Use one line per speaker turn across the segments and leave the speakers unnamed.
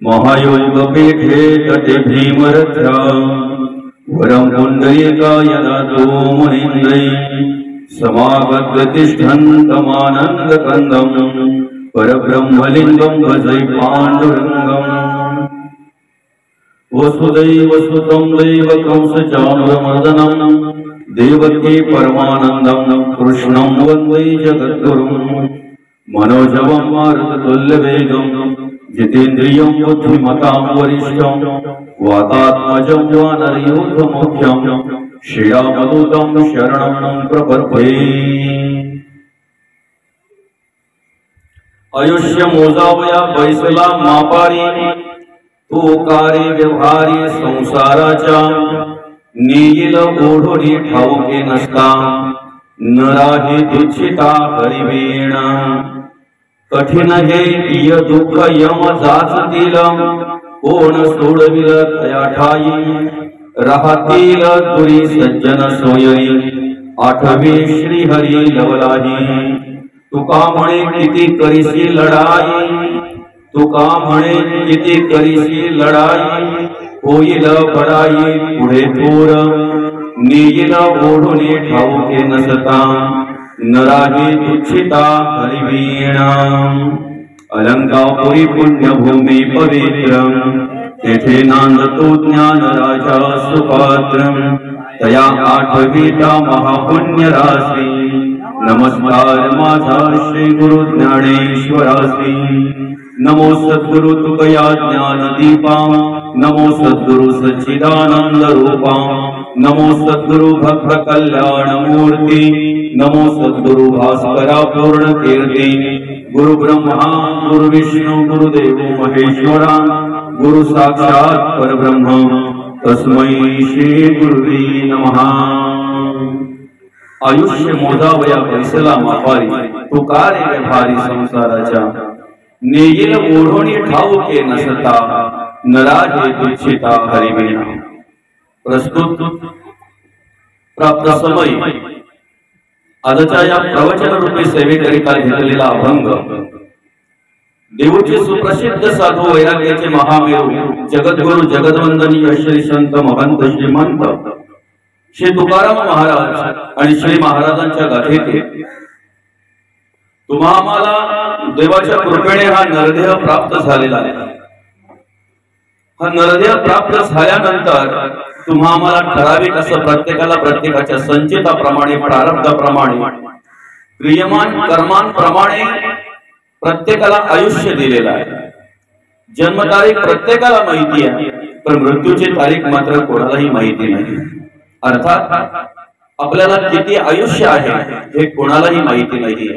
महायोगपीठे तटे भीमरथ्या वरं पुण्डरीकायनातो मुनीन्द्रै समागततिष्ठन्तमानन्दकन्दं परब्रह्मलिङ्गं भजै पाण्डुरङ्गम् वसुदैवसुतं दैवकंसचाणूरमर्दनं देवकी परमानन्दं कृष्णं वन्दे जगद्गुरुं मनोजवं मारुततुल्यवेगं जितेन्द्रियं बुद्धिमतां वरिष्ठं वातात्मजं वानरयूथमुख्यं श्रीरामदूतं शरणं प्रपद्ये। आयुष्य मोजावया बैसला मापारी तो कार्य व्यवहारी संसाराच्या नेईल ओढोरी ठाऊके नसता नराही तुच्छिता हरिवेण कठीण हे इय दुःख यम जाचतील कोण सोडविल तया ठाई राहतील दुरी सज्जन सोयरी आठवे श्री हरी लवलाही तुका म्हणे किती करीसी लढाई तुका म्हणे किती करीसी लढाई होईल बडाई पुढे थोर नेईल ओढुनी ठाऊके नसता नराही तुच्छिता हरिवीणा अलंकापुरी पुण्यभूमी पवित्र तेथे नांदतो ज्ञान राजा सुपात्रम तया आठवीता महापुण्य राशी नमस्कार माझा श्री गुरु ज्ञानेश्वरासी नमो सद्गुरु तुकया ज्ञान दीपा नमो सद्गुरु सच्चिदानंद रूपा नमो सद्गुरु भक्त कल्याण मूर्ति नमो सद्गुरु भास्करा पूर्ण कीर्ति गुरु ब्रह्मा गुरु विष्णु गुरुदेव महेश्वरा गुरु साक्षात परब्रह्म तस्मै श्री गुरुवे नमः। आयुष्य मोजावया बैसला मापारी तो कार्य व्यवहारी संसाराच्या नेईल ओढोनी ठाऊके नसता नराहे तुच्छिता हरिवीणा। प्रस्तुत प्राप्त समय आजच्या या प्रवचन रूपी सेवेकरिता घेतलेला अभंग देऊचे सुप्रसिद्ध साधू वैराग्याचे महामेरू जगद्गुरु जगदवंदनीय श्री संत महंत श्रीमंत श्री तुकाराम महाराज आणि श्री महाराजांच्या गाथेतील तुम्हा आम्हाला देवाच्या कृपेने हा नरदेह प्राप्त झालेला आहे। हा नरदेह प्राप्त झाल्यानंतर तुम्हा आम्हाला ठराविक असं प्रत्येकाला प्रत्येकाच्या संचिताप्रमाणे प्रारब्धाप्रमाणे क्रियमान कर्मांप्रमाणे प्रत्येकाला आयुष्य दिलेलं आहे। जन्मतारीख प्रत्येकाला माहिती आहे पण मृत्यूची तारीख मात्र कोणालाही माहिती नाही। अर्थात आपल्याला किती आयुष्य आहे हे कोणालाही माहिती नाही।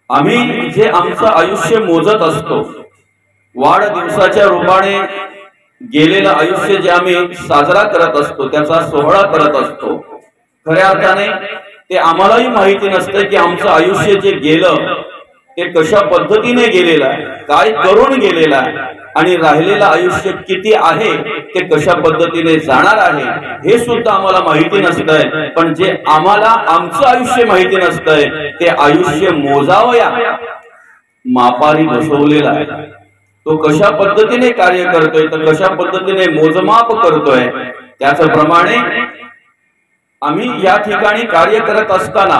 आम्ही जे आमचं आयुष्य मोजत असतो वाढदिवसाच्या रूपाने गेलेलं आयुष्य जे आम्ही साजरा करत असतो त्याचा सोहळा करत असतो खऱ्या अर्थाने ते आम्हालाही माहिती नसतं की आमचं आयुष्य जे गेलं ते कशा पद्धतीने गेलेलं आहे काय करून गेलेलं आहे आणि राहिलेलं आयुष्य किती आहे ते कशा पद्धतीने जाणार आहे हे सुद्धा आम्हाला माहिती नसतंय। पण जे आम्हाला आमचं आयुष्य माहिती नसतंय ते आयुष्य मोजावया मापारी बसवलेला आहे। तो कशा पद्धतीने कार्य करतोय तर कशा पद्धतीने मोजमाप करतोय त्याचप्रमाणे आम्ही या ठिकाणी कार्य करत असताना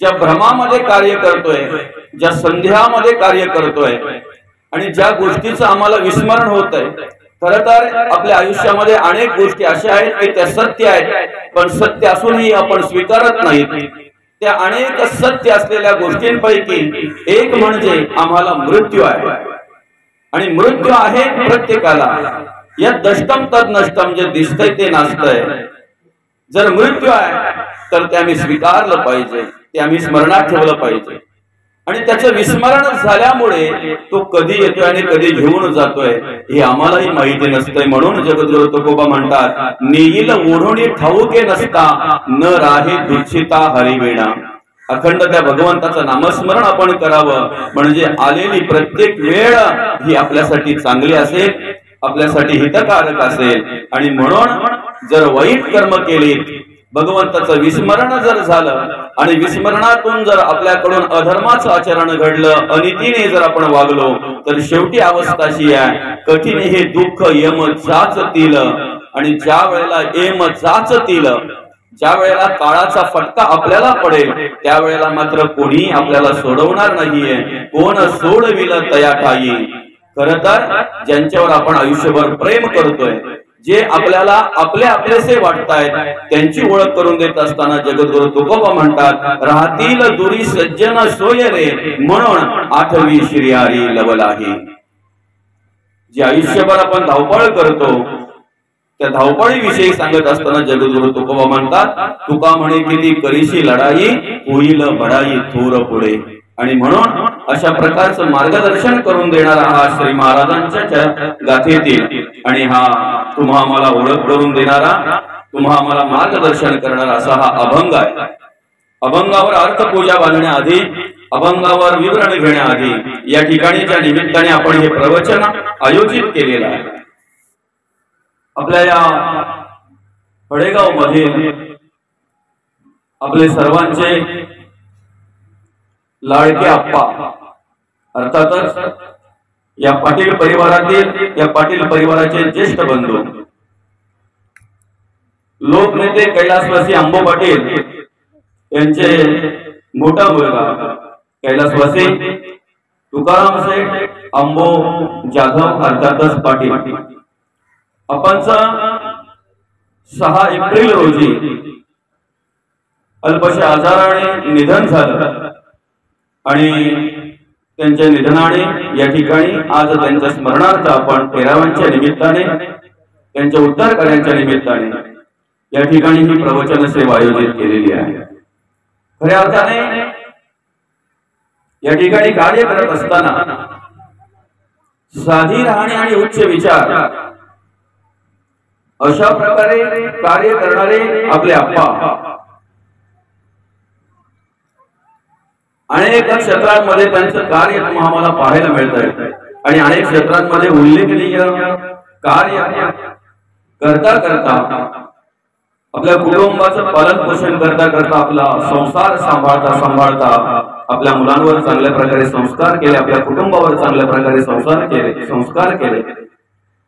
ज्या भ्रमामध्ये कार्य करतोय ज्या संध्यामध्ये कार्य करतोय आणि ज्या गोष्टीचं आम्हाला विस्मरण होत आहे खरं तर आपल्या आयुष्यामध्ये अनेक गोष्टी अशा आहेत की त्या सत्य आहेत पण सत्य असूनही आपण स्वीकारत नाहीत। त्या अनेक सत्य असलेल्या गोष्टींपैकी एक म्हणजे आम्हाला मृत्यू आहे आणि मृत्यू आहे प्रत्येकाला। या दष्टम तद नष्टम जे दिसतंय ते नासतंय। जर मृत्यू आहे तर ते आम्ही स्वीकारलं पाहिजे ते आम्ही स्मरणात ठेवलं पाहिजे आणि त्याचं विस्मरण झाल्यामुळे तो कधी येतोय आणि कधी घेऊन जातोय हे आम्हालाही माहिती नसतंय। म्हणून जगद्गुरु तुकोबा म्हणतात नेईल ओढोनी ठाऊके नसता न राहे तुच्छिता हरिवीणा। अखंड त्या भगवंताचं नामस्मरण आपण करावं म्हणजे आलेली प्रत्येक वेळ ही आपल्यासाठी चांगली असेल आपल्यासाठी हितकारक असेल। आणि म्हणून जर वाईट कर्म केलीत भगवंताचं विस्मरण जर झालं आणि विस्मरणातून जर आपल्याकडून अधर्माचं आचरण घडलं, अनितीने जर आपण वागलो, तर शेवटी अवस्था अशी आहे, कठीण हे दुःख यम जाचतील आणि ज्या वेळेला यम जाचतील, ज्या वेळेला काळाचा फटका आपल्याला पडेल, त्यावेळेला मात्र कोणी आपल्याला सोडवणार नाहीये. कोण सोडविल तया ठाई. खरं तर ज्यांच्यावर आपण आयुष्यभर प्रेम करतोय, जे आपल्याला आपले आपलेसे वाटतायत, त्यांची ओळख करून देत असताना जगद्गुरु तुकोबा म्हणतात, राहतील दुरी सज्जन सोय रे, म्हणून आठवी श्रीहरी लवलाही. जे आयुष्यभर आपण धावपळ करतो, त्या धावपळीविषयी सांगत असताना जगद्गुरु तुकोबा म्हणतात, तुका म्हणे किती करीशी लढाई, होईल बढाई थोर पुढे. आणि म्हणून अशा प्रकारचं मार्गदर्शन करून देणारा हा श्री महाराजांच्या गाथेतील आणि हा तुम्हा आम्हाला ओळख करून देणारा, तुम्हा आम्हाला मार्गदर्शन करणारा असा हा अभंग आहे. अभंगावर अर्थपूजा बांधण्याआधी, अभंगावर विवरण घेण्याआधी या ठिकाणीच्या निमित्ताने आपण हे प्रवचन आयोजित केलेलं आहे. आपल्या या फडेगाव मध्ये आपले सर्वांचे लाडके आप्पा, अर्थातच या पाटील परिवारातील, या पाटील परिवाराचे ज्येष्ठ बंधू, लोकनेते कैलासवासी अंबो पाटील यांचे मोठा मुलगा कैलासवासी तुकाराम शेठ अंबो जाधव अर्थातच पाटील, आपणचा 6 एप्रिल रोजी अल्पशा आजाराने निधन झालं आणि त्यांच्या निधनाने या ठिकाणी आज त्यांच्या स्मरणार्थ आपण तेरावांच्या निमित्ताने, त्यांच्या उद्धार कार्यांच्या निमित्ताने या ठिकाणी ही प्रवचन सेवा आयोजित केलेली आहे. खऱ्या अर्थाने या ठिकाणी कार्य करत असताना साधी राहणी आणि उच्च विचार अशा प्रकारे कार्य करणारे आपले आप्पा अनेक क्षेत्रांमध्ये त्यांचं कार्य आम्हाला पाहायला मिळत आहे आणि अनेक क्षेत्रांमध्ये उल्लेखनीय कार्य करता करता, आपल्या कुटुंबाचं पालन पोषण करता करता, आपला संसार सांभाळता सांभाळता आपल्या मुलांवर चांगल्या प्रकारे संस्कार केले, आपल्या कुटुंबावर चांगल्या प्रकारे संस्कार केले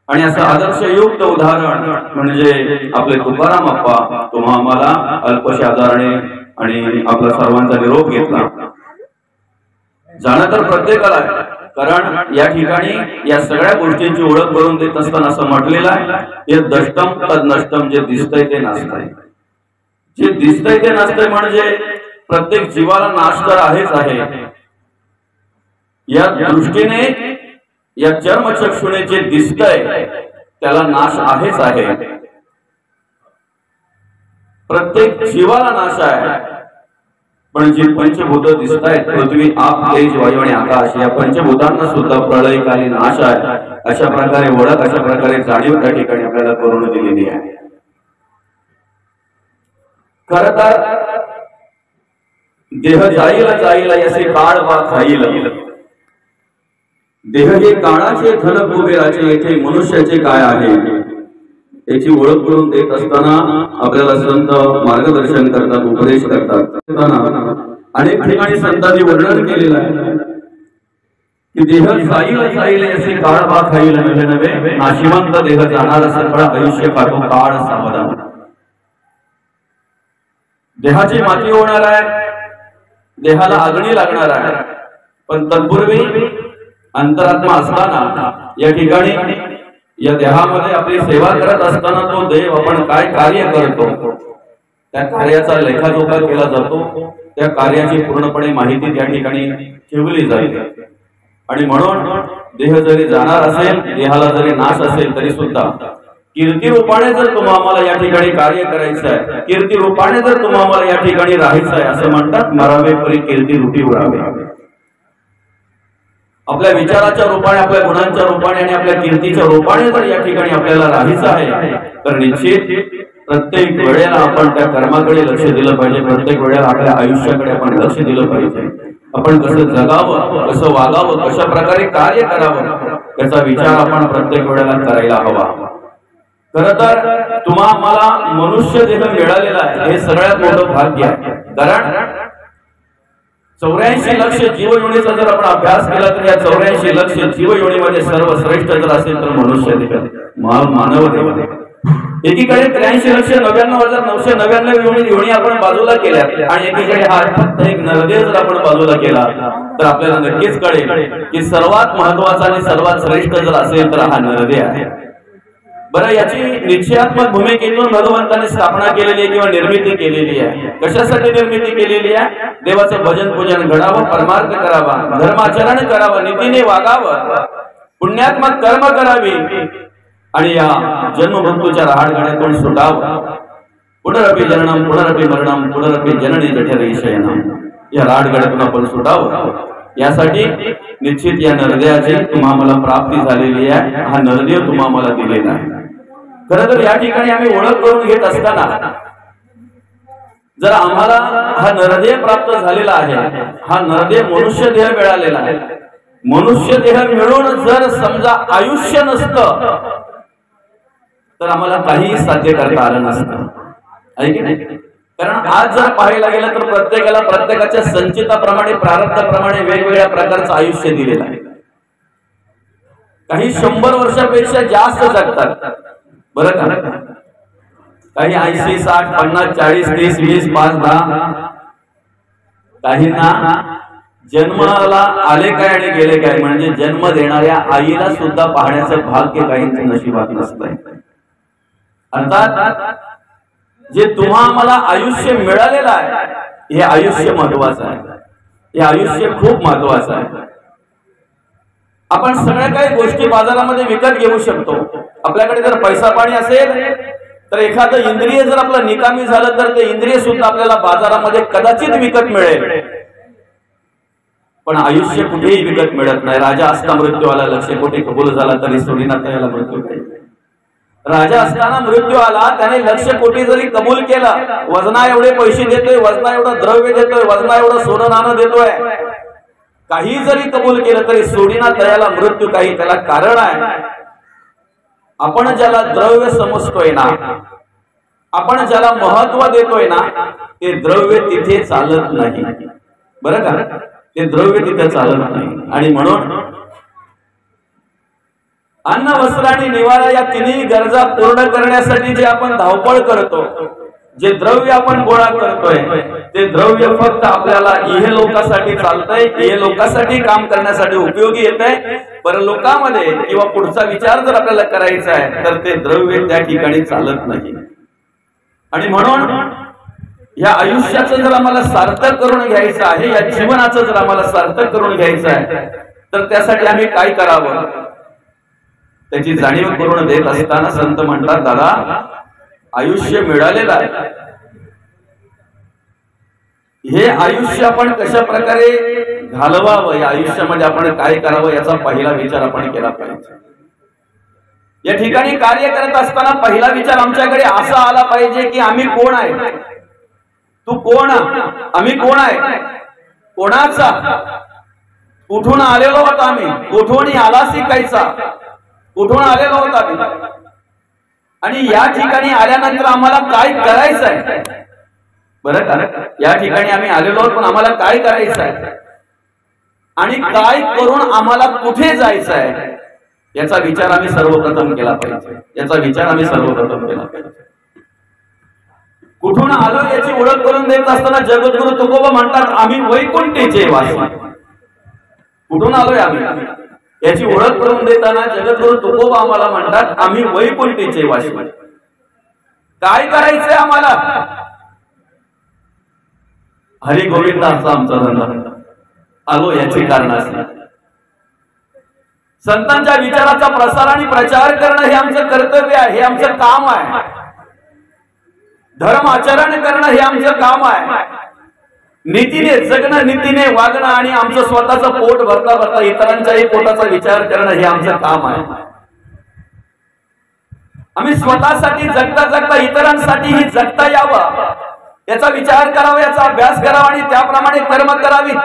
आणि असं आदर्शयुक्त उदाहरण म्हणजे आपले तुकाराम आप्पा. तुम्हा आम्हाला अल्पशा आजाराने आणि आपला सर्वांचा निरोप घेतला. जाणं तर प्रत्येकाला आहे, कारण या ठिकाणी या सगळ्या गोष्टींची ओळख करून देत असताना असं म्हटलेलं आहे, हे दष्टम तद नष्टम, जे दिसतंय ते नासतंय. जे दिसतंय ते नासतंय म्हणजे प्रत्येक जीवाला नाश तर आहेच आहे. या दृष्टीने, या चर्मचक्षुने जे दिसतंय त्याला नाश आहेच आहे. प्रत्येक जीवाला नाश आहे, पण जी पंचभूत दिसत आहेत, पृथ्वी आप तेज वायू आणि आकाश, या पंचभूतांना सुद्धा प्रलयकाली नाश आहे. अशा प्रकारे ओळख, अशा प्रकारे जाणीव त्या ठिकाणी आपल्याला करून दिलेली आहे. खर तर देह जाईल जाईल असे काळ वा खाईल, देह हे काळाचे धन कुबेराचे, येथे मनुष्याचे काय आहे याची ओळख करून देत असताना आपल्याला संत मार्गदर्शन करतात, उपदेश करतात. अनेक ठिकाणी संतांनी वर्णन केलेलं आहे की देह जाईल जाईल असे काळ बा खाईल नवे नवे, नाशिवंत देह जाणार सकळ आयुष्य काढून काळ सावधान. देहाची माती होणार आहे, देहाला अग्नी लागणार आहे, पण तत्पूर्वी अंतरात्मा असताना या ठिकाणी या देहामध्ये आपली सेवा करत असताना तो देव आपण काय कार्य करतो त्या कार्याचा लेखाजोखा केला जातो. त्या कार्याची पूर्णपणे माहिती त्या ठिकाणी ठेवली जाईल. आणि म्हणून देह जरी जाणार असेल, देहाला जरी नाश असेल, तरी सुद्धा कीर्ती रूपाने जर तुम्हाला या ठिकाणी कार्य करायचं आहे, कीर्ती रूपाने जर तुम्हाला या ठिकाणी राहायचं आहे, असं म्हणतात मरावे परी कीर्ती रूपी उरावे. आपल्या विचाराच्या रूपाने, आपल्या गुणांच्या रूपाने आणि आपल्या कीर्तीच्या रूपाने जर या ठिकाणी आपल्याला राहायचं आहे, तर निश्चित प्रत्येक वेळेला आपण त्या कर्माकडे लक्ष दिलं पाहिजे. प्रत्येक वेळेला आपल्या आयुष्याकडे आपण लक्ष दिलं पाहिजे. आपण कसं जगावं, कसं वागावं, कशा प्रकारे कार्य करावं याचा विचार आपण प्रत्येक वेळेला करायला हवा. खरं तर तुम्हा मला मनुष्य देह मिळालेला आहे हे सगळ्यात मोठं भाग्य आहे. कारण 84 लक्ष जीवयोनीचा जर आपण अभ्यास केला तर या 84 लक्ष जीवयोनीमध्ये सर्वश्रेष्ठ जर असेल तर मनुष्य देह मानव देह. एकीकडे 83,99,999 योनी आपण बाजूला केल्या आणि एकीकडे हा फक्त एक नरदेह जर आपण बाजूला केला तर आपल्याला नक्कीच कळेल की सर्वात महत्वाचा आणि सर्वात श्रेष्ठ जर असेल तर हा नरदेह आहे. बरं, याची निश्चयात्मक भूमिकेतून भगवंताने स्थापना केलेली आहे किंवा निर्मिती केलेली आहे. कशासाठी निर्मिती केलेली आहे? देवाचं भजन पूजन घडावं, परमार्थ करावा, धर्माचरण करावं, नीतीने वागावं, पुण्यात्मक कर्म करावी आणि या जन्म मृत्यूच्या रहाडगाड्यातून सुटावं. पुनरपि जननम पुनरपि मरणम पुनरपि जननी जठरे शयनम. या रहाडगाड्यातून आपण सुटावं यासाठी निश्चित या नरदेहाची तुम्हाला प्राप्ती झालेली आहे. हा नरदेह तुम्हाला दिलेला आहे. खरं तर या ठिकाणी आम्ही ओळख करून घेत असताना जर आम्हाला हा नरदेह प्राप्त झालेला आहे, हा नरदेह मनुष्य देह मिळालेला आहे, मनुष्य देह मिळून जर समजा आयुष्य नसतं तर आम्हाला काहीही साध्य करता आलं नसतं, आहे की नाही? कारण आज जर पाहायला गेलं तर प्रत्येकाला प्रत्येकाच्या संचिताप्रमाणे प्रारब्धाप्रमाणे वेगवेगळ्या प्रकारचं आयुष्य दिलेलं आहे. काही 100 वर्षापेक्षा जास्त जगतात, बरं का? काही 80, 60, 50, 40, 30, 20, 5, 10. काहींना जन्माला आले काय आणि गेले काय म्हणजे जन्म देणाऱ्या आईला सुद्धा पाहण्याचं भाग्य काहींच्या नशिबात नसतंय. अर्थात जे तुम्हा मला आयुष्य मिळालेलं आहे हे आयुष्य महत्वाचं आहे. हे आयुष्य खूप महत्वाचं आहे. आपण सगळ्या काही गोष्टी बाजारामध्ये विकत घेऊ शकतो. आपल्याकडे जर पैसा पाणी असेल तर एखादं इंद्रिय जर आपलं निकामी झालं तर ते इंद्रिय सुद्धा आपल्याला बाजारामध्ये कदाचित विकत मिळेल, पण आयुष्य कुठेही विकत मिळत नाही. राजा असता मृत्यू आला, लक्ष कोटी कबूल झाला तरी सोडीना त्याला मृत्यू नाही. राजा असताना मृत्यू आला, त्याने 1,00,000 कोटी जरी कबूल केला, वजना एवढे पैसे देतोय, वजना एवढं द्रव्य देतोय, वजना एवढं सोनं नाणं देतोय, काही जरी कबूल केलं तरी सोडीना त्याला मृत्यू. काही त्याला कारण आहे. आपण ज्याला द्रव्य समजतोय ना, आपण ज्याला महत्व देतोय ना, ते द्रव्य तिथे चालत नाही, बरं का? ते द्रव्य तिथे चालत नाही. आणि म्हणून अन्न, वस्त्र आणि निवारा या तिन्ही गरजा पूर्ण करण्यासाठी जे आपण धावपळ करतो, जे द्रव्य आपण गोळा करतोय, ते द्रव्य फक्त आपल्याला इह लोकासाठी चालतंय, इह लोकासाठी काम करण्यासाठी उपयोगी येतंय. परलोकामध्ये किंवा पुढचा विचार जर आपल्याला करायचा आहे तर ते द्रव्य त्या ठिकाणी चालत नाही. आणि म्हणून या आयुष्याचं जर आम्हाला सार्थक करून घ्यायचं आहे, या जीवनाचं जर आम्हाला सार्थक करून घ्यायचं आहे तर त्यासाठी आम्ही काय करावं त्याची जाणीव करून देत असताना संत म्हणतात, दादा आयुष्य मिळालेलं आहे, हे आयुष्य आपण कशा प्रकारे घालवावं, या आयुष्यामध्ये आपण काय करावं याचा पहिला विचार आपण केला पाहिजे. या ठिकाणी कार्य करत असताना पहिला विचार आमच्याकडे असा आला पाहिजे की आम्ही कोण आहे, तू कोण, आम्ही कोण आहे, कोणाचा, कुठून आलेलो होतो आम्ही, कुठून आला शिकायचा, कुठून आलेलो होतो आम्ही, आणि या ठिकाणी आल्यानंतर आम्हाला काय करायचं आहे, बरं का? या ठिकाणी आम्ही आलेलो आहोत पण आम्हाला काय करायचं आहे आणि काय करून आम्हाला कुठे जायचं आहे याचा विचार आम्ही सर्वप्रथम केला पाहिजे. याचा विचार आम्ही सर्वप्रथम केला पाहिजे. कुठून आलो याची ओळख करून देत असताना जगद्गुरु तुकोबा म्हणतात, आम्ही वैकुंठीचे वासी. कुठून आलोय आम्ही याची ओळख करून देताना जगद्गुरु तुकोबा आम्हाला म्हणतात, आम्ही वैकुंठीचे वासी. काय करायचंय आम्हाला, हरी गोविंदाचा आमचा धंदा. आलो याची कारण असतात. संतांच्या विचाराचा प्रसार आणि प्रचार करणं हे आमचं कर्तव्य आहे, हे आमचं काम आहे. धर्म आचरण करणं हे आमचं काम आहे. नीतीने जगणं, नीतीने वागणं आणि आमचं स्वतःचं पोट भरता भरता इतरांच्याही पोटाचा विचार करणं हे आमचं काम आहे. आम्ही स्वतःसाठी जगता जगता इतरांसाठीही जगता यावं याचा विचार करावा, याचा अभ्यास करावा आणि त्याप्रमाणे कर्म करावीत,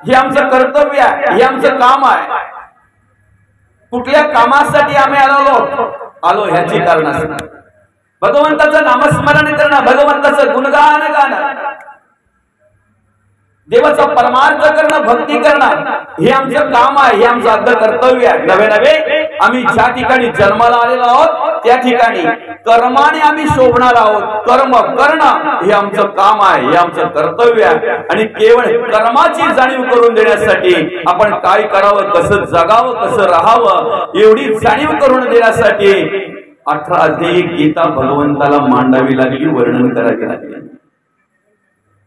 हे आमचं कर्तव्य आहे, हे आमचं काम आहे. कुठल्या कामासाठी आम्ही आलो ह्याची कारण असतात. भगवंताचं नामस्मरण करणं, भगवंताचं गुणगान गाणं, देवाचा परमार्थ करणं, भक्ती करणं, हे आमचं काम आहे, हे आमचं आद्य कर्तव्य आहे. नवे नवे आम्ही ज्या ठिकाणी जन्माला आलेलो आहोत त्या ठिकाणी कर्माने आम्ही शोभणार आहोत. कर्म करणं हे आमचं काम आहे, हे आमचं कर्तव्य आहे. आणि केवळ कर्माची जाणीव करून देण्यासाठी आपण काय करावं, कसं जगावं, कसं राहावं, एवढी जाणीव करून देण्यासाठी 18 अध्यायी गीता भगवंताला मांडावी लागली, वर्णन करावी लागली.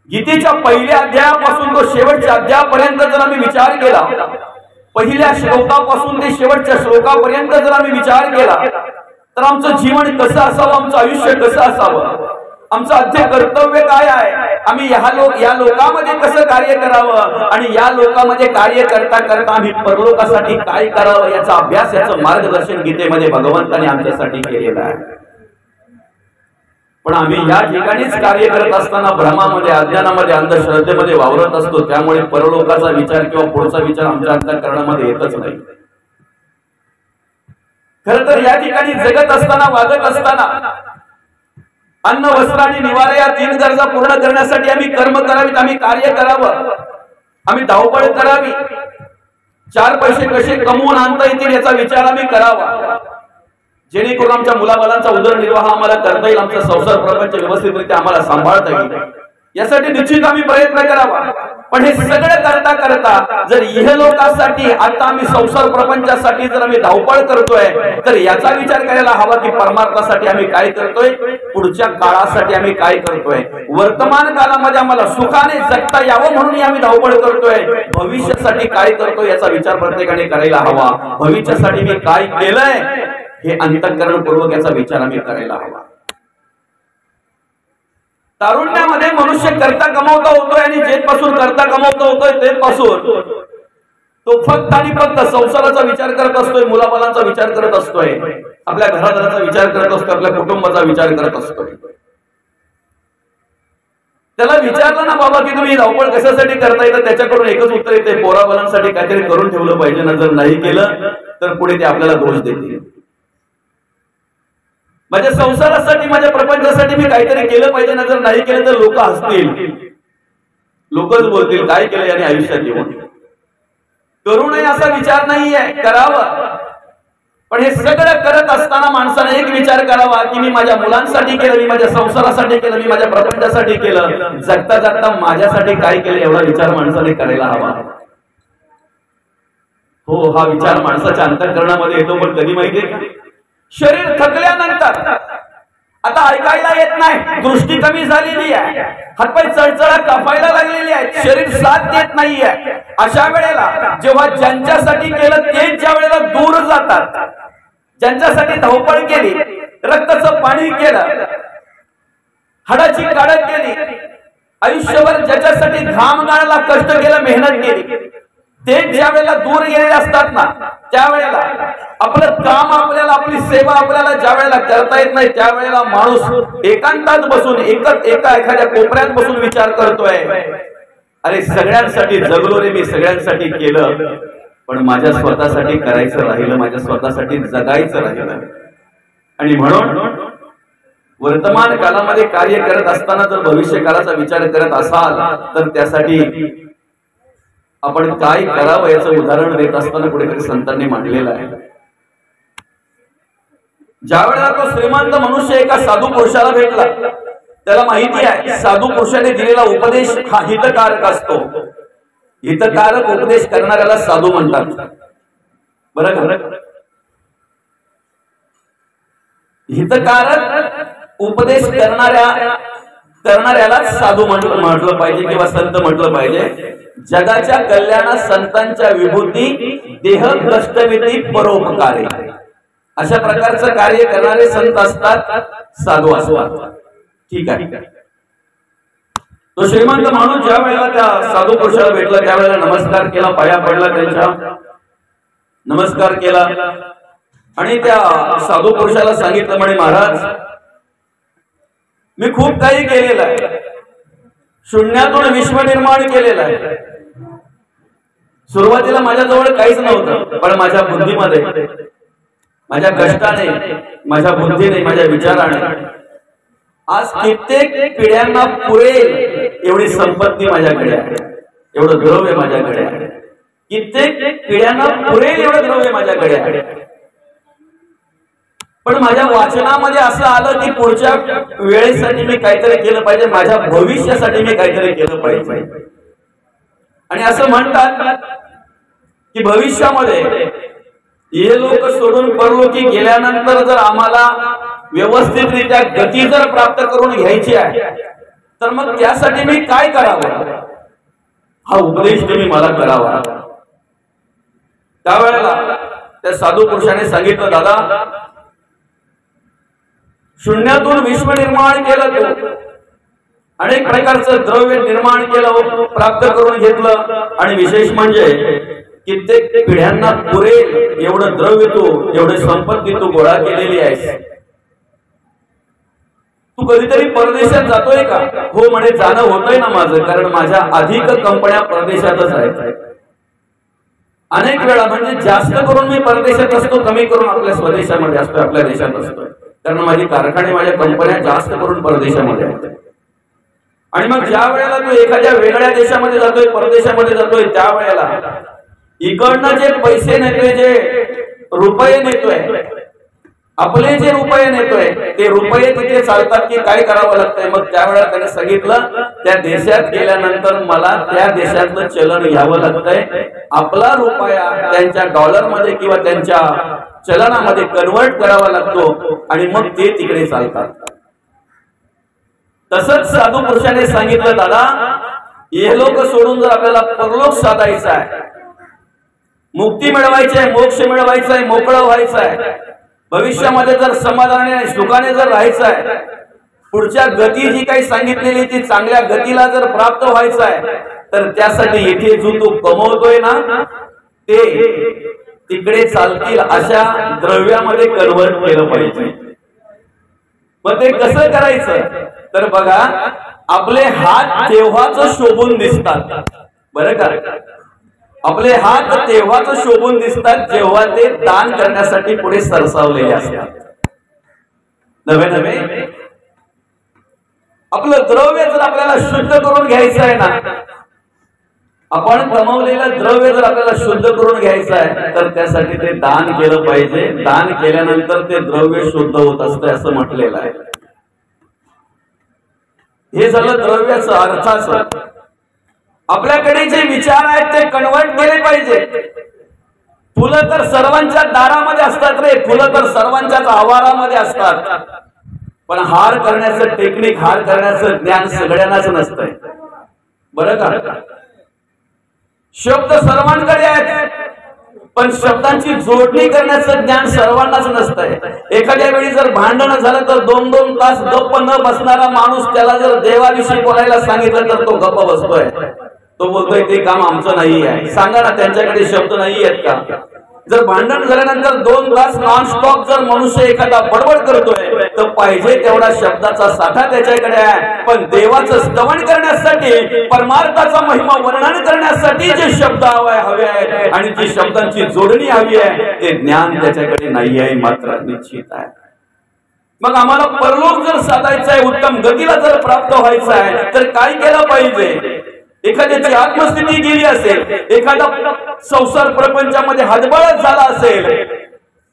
गीतेच्या पहिल्या अध्यायापासून तो शेवटच्या अध्यायापर्यंत जर आम्ही विचार केला, पहिल्या श्लोकापासून ते शेवटच्या श्लोकापर्यंत जर आम्ही विचार केला, तर आमचं जीवन कसं असावं, आमचं आयुष्य कसं असावं, आमचं आद्य कर्तव्य काय आहे, आम्ही या लोकामध्ये कसं कार्य करावं, आणि या लोकामध्ये कार्य करता करता आम्ही परलोकासाठी काय करावं, याचा अभ्यास, याचं मार्गदर्शन गीतेमध्ये भगवंताने आमच्यासाठी केलेलं आहे. पण आम्ही या ठिकाणीच कार्य करत असताना भ्रमामध्ये, अज्ञानामध्ये, अंधश्रद्धेमध्ये वावरत असतो. त्यामुळे परलोकाचा विचार किंवा पुढचा विचार आमच्या अंतःकरणामध्ये येतच नाही. खरं तर या ठिकाणी जगत असताना, वागत असताना अन्न, वस्त्र आणि निवारा या 3 गरजा पूर्ण करण्यासाठी आम्ही कर्म करावीत, आम्ही कार्य करावं, आम्ही धावपळ करावी, 4 पैसे कसे कमवून आणता येतील याचा विचार आम्ही करावा, जेणेकरून आमच्या मुलाबालांचा उदरनिर्वाह आम्हाला करता येईल, आमचा संसार प्रपंच व्यवस्थितरित्या आम्हाला सांभाळता येईल, यासाठी निश्चित आम्ही प्रयत्न करावा. पण हे सगळं करता करता जर इहलोकासाठी, आता आम्ही संसार प्रपंचासाठी जर आम्ही धावपळ करतोय, तर याचा विचार करायला हवा की परमार्थासाठी आम्ही काय करतोय, पुढच्या काळासाठी आम्ही काय करतोय. वर्तमान काळामध्ये आम्हाला सुखाने जगता यावं म्हणून आम्ही धावपळ करतोय, भविष्यासाठी काय करतोय याचा विचार प्रत्येकाने करायला हवा. भविष्यासाठी मी काय केलंय हे अंतःकरणपूर्वक याचा विचार आम्ही करायला हवा. तारुण्यामध्ये मनुष्य करता कमावता होतोय, आणि जेथपासून करता कमावता होतोय तेथपासून तो फक्त आणि फक्त संसाराचा विचार करत असतोय, मुलाबालांचा विचार करत असतोय, आपल्या घरादाराचा विचार करत असतोय, आपल्या कुटुंबाचा विचार करत असतोय. त्याला विचारलं ना बाबा की तुम्ही धावपळ कशासाठी करताय, तर त्याच्याकडून एकच उत्तर येते, पोराबालांसाठी काहीतरी करून ठेवलं पाहिजे ना, जर नाही केलं तर पुढे ते आपल्याला दोष देतील. माझ्या संसारासाठी, माझ्या प्रपंचासाठी मी काहीतरी केलं पाहिजे ना, जर नाही केलं तर लोक हसतील, लोकच बोलतील काय केलं याने आयुष्यात येऊन. करू नये असा विचार नाहीये, करावं. पण हे सगळं करत असताना माणसाने एक विचार करावा की मी माझ्या मुलांसाठी केलं, मी माझ्या संसारासाठी केलं, मी माझ्या प्रपंचासाठी केलं, जगता जगता माझ्यासाठी काय केलं एवढा विचार माणसाने करायला हवा. हो, हा विचार माणसाच्या अंतःकरणामध्ये येतो, पण कधी माहितीये का, शरीर थकल्यानंतर, आता ऐकायला येत नाही, दृष्टी कमी झालेली आहे, हातपाय चळचळा कापायला लागलेली आहे, शरीर साथ देत नाहीये, अशा वेळेला जेव्हा ज्यांच्यासाठी केलं ते ज्या वेळेला दूर जातात, ज्यांच्यासाठी धावपळ केली, रक्ताचं पाणी केलं, हाडाची काढत केली, आयुष्यभर ज्याच्यासाठी घाम गाळला, कष्ट केलं, मेहनत केली, ते ज्या वेळेला दूर गेलेले असतात ना, त्यावेळेला आपलं काम आपल्याला, आपली सेवा आपल्याला ज्या वेळेला करता येत नाही, त्यावेळेला माणूस एकांतात बसून, एखाद्या कोपऱ्यात बसून विचार करतोय, अरे सगळ्यांसाठी जगलो रे मी, सगळ्यांसाठी केलं, पण माझ्या स्वतःसाठी करायचं राहिलं, माझ्या स्वतःसाठी जगायचं राहिलं. आणि म्हणून वर्तमान काळामध्ये कार्य करत असताना जर भविष्य काळाचा विचार करत असाल, तर त्यासाठी आपण काय करावं याचं उदाहरण देत असताना कुठेतरी संतांनी मांडलेलं आहे. ज्या वेळेला तो श्रीमंत मनुष्य एका साधू पुरुषाला भेटला, त्याला माहिती आहे साधू पुरुषाने दिलेला उपदेश हा हितकारक असतो, हितकारक उपदेश करणाऱ्याला साधू म्हणतात. बरोबर, हितकारक उपदेश करणाऱ्याला साधू म्हटलं पाहिजे किंवा संत म्हटलं पाहिजे. जगाच्या कल्याणात संतांच्या विभूती, देह कष्टविधी परोपकारी, अशा प्रकारचं कार्य करणारे संत असतात, साधू असतात. ठीक आहे. तो श्रीमंत माणूस ज्या वेळेला त्या साधू पुरुषाला भेटला, त्यावेळेला नमस्कार केला, पाया पडला, त्यांच्या नमस्कार केला, आणि त्या साधू पुरुषाला सांगितलं, म्हणे महाराज मी खूप काही केलेलं आहे, शून्यातून विश्व निर्माण केलेलं आहे. सुरुवातीला माझ्याजवळ काहीच नव्हतं, पण माझ्या बुद्धीमध्ये, माझ्या कष्टाने, माझ्या बुद्धीने, माझ्या विचाराने आज कित्येक पिढ्यांना पुरेल एवढी संपत्ती माझ्याकडे आहे, एवढं द्रव्य माझ्याकडे आहे, कित्येक पिढ्यांना पुरेल एवढं द्रव्य माझ्याकडे आहे. पण माझ्या वाचनामध्ये असं आलं की पुढच्या वेळेसाठी मी काहीतरी केलं पाहिजे, माझ्या भविष्यासाठी मी काहीतरी केलं पाहिजे. आणि असं म्हणतात की भविष्यामध्ये हे लोक सोडून परलोकी गेल्यानंतर जर आम्हाला व्यवस्थितरित्या गती जर प्राप्त करून घ्यायची आहे तर मग त्यासाठी मी काय करावं, हा उपदेश तुम्ही मला करावा. त्यावेळेला त्या साधू पुरुषाने सांगितलं, दादा शून्यातून विश्व निर्माण केलं, तू अनेक प्रकारचं द्रव्य निर्माण केलं, प्राप्त करून घेतलं, आणि विशेष म्हणजे कित्येक पिढ्यांना पुरेल एवढं द्रव्य तू, एवढी संपत्ती तू गोळा केलेली आहेस. तू कधीतरी परदेशात जातोय का? हो म्हणे, जाणं होतंय ना माझं, कारण माझ्या अधिक कंपन्या परदेशातच आहेत. अनेक वेळा, म्हणजे जास्त करून मी परदेशात असतो, कमी करून आपल्या स्वदेशामध्ये असतो, आपल्या देशात असतो, कारण माझी कारखाने, माझ्या कंपन्या जास्त करून परदेशामध्ये आहेत. आणि मग ज्या वेळेला तू एखाद्या वेगळ्या देशामध्ये जातोय, परदेशामध्ये जातोय, त्यावेळेला इकडनं जे पैसे नेतोय, जे रुपये नेतोय, आपले जे रुपये नेतोय, ते रुपये तिथे चालतात की काय करावं लागतंय. मग त्यावेळेला त्याने सांगितलं, त्या देशात गेल्यानंतर मला त्या देशातलं चलन घ्यावं लागतंय, आपला रुपया त्यांच्या डॉलरमध्ये किंवा त्यांच्या चलनामध्ये कन्वर्ट करावा लागतो, आणि मग ते तिकडे चालतात. तसंच साधू पुरुषाने सांगितलं, दादा हे लोक सोडून जर आपल्याला परलोक साधायचा आहे, मुक्ती मिळवायची आहे, मोक्ष मिळवायचा आहे, मोकळं व्हायचं आहे, भविष्यामध्ये जर समाधानाने सुखाने जर राहायचं आहे, पुढच्या गती जी काही सांगितलेली ती चांगल्या गतीला जर प्राप्त व्हायचं आहे, तर त्यासाठी इथे जो तू कमवतोय ना ते तिकडे चालतील अशा द्रव्यामध्ये कन्वर्ट केलं पाहिजे. मग ते कसं करायचं? तर बघा, आपले हात तेव्हाच शोभून दिसतात, बरं का, आपले हात तेव्हाच शोभून दिसतात जेव्हा ते दान करण्यासाठी पुढे सरसावलेले असतात. नवे नवे आपलं द्रव्य जर आपल्याला शुद्ध करून घ्यायचं आहे ना, आपण कमवलेलं द्रव्य जर आपल्याला शुद्ध करून घ्यायचं आहे, तर त्यासाठी ते दान केलं पाहिजे. दान केल्यानंतर ते द्रव्य शुद्ध होत असतं असं म्हटलेलं आहे. हे झालं द्रव्याचं, अर्थाचं. आपल्याकडे जे विचार आहेत ते कन्वर्ट केले पाहिजे. फुलं तर सर्वांच्या दारामध्ये असतात रे, फुलं तर सर्वांच्याच आवारामध्ये असतात, पण हार करण्याचं टेक्निक, हार करण्याचं ज्ञान सगळ्यांनाच नसतंय, बरं का. शब्द सर्वांकडे आहेत, पण शब्दांची जोडणी करण्याचं ज्ञान सर्वांनाच नसतंय. एखाद्या वेळी जर भांडण झालं तर 2-2 तास गप्प न बसणारा माणूस, त्याला जर देवाविषयी बोलायला सांगितलं तर तो गप्प बसतोय. तो बोलतोय ते काम आमचं नाही आहे. सांगा ना, त्यांच्याकडे शब्द नाही आहेत का? जर भांडण झाल्यानंतर 2 तास नॉनस्टॉप जर मनुष्य एखादा बडबड करतोय तर पाहिजे तेवढा शब्दाचा साठा त्याच्याकडे आहे, पण देवाचं स्तवन करण्यासाठी, परमार्थाचा महिमा वर्णन करण्यासाठी जे शब्द हवे आहेत आणि जी शब्दांची जोडणी हवी आहे ते ज्ञान त्याच्याकडे नाही आहे, मात्र निश्चित आहे. मग आम्हाला परलोक जर साधायचा आहे, उत्तम गतीला जर प्राप्त व्हायचं आहे, तर काय केलं पाहिजे? एखाद्याची आत्मस्थिती गेली असेल, एखादा संसार प्रपंचामध्ये हतबलच झाला असेल,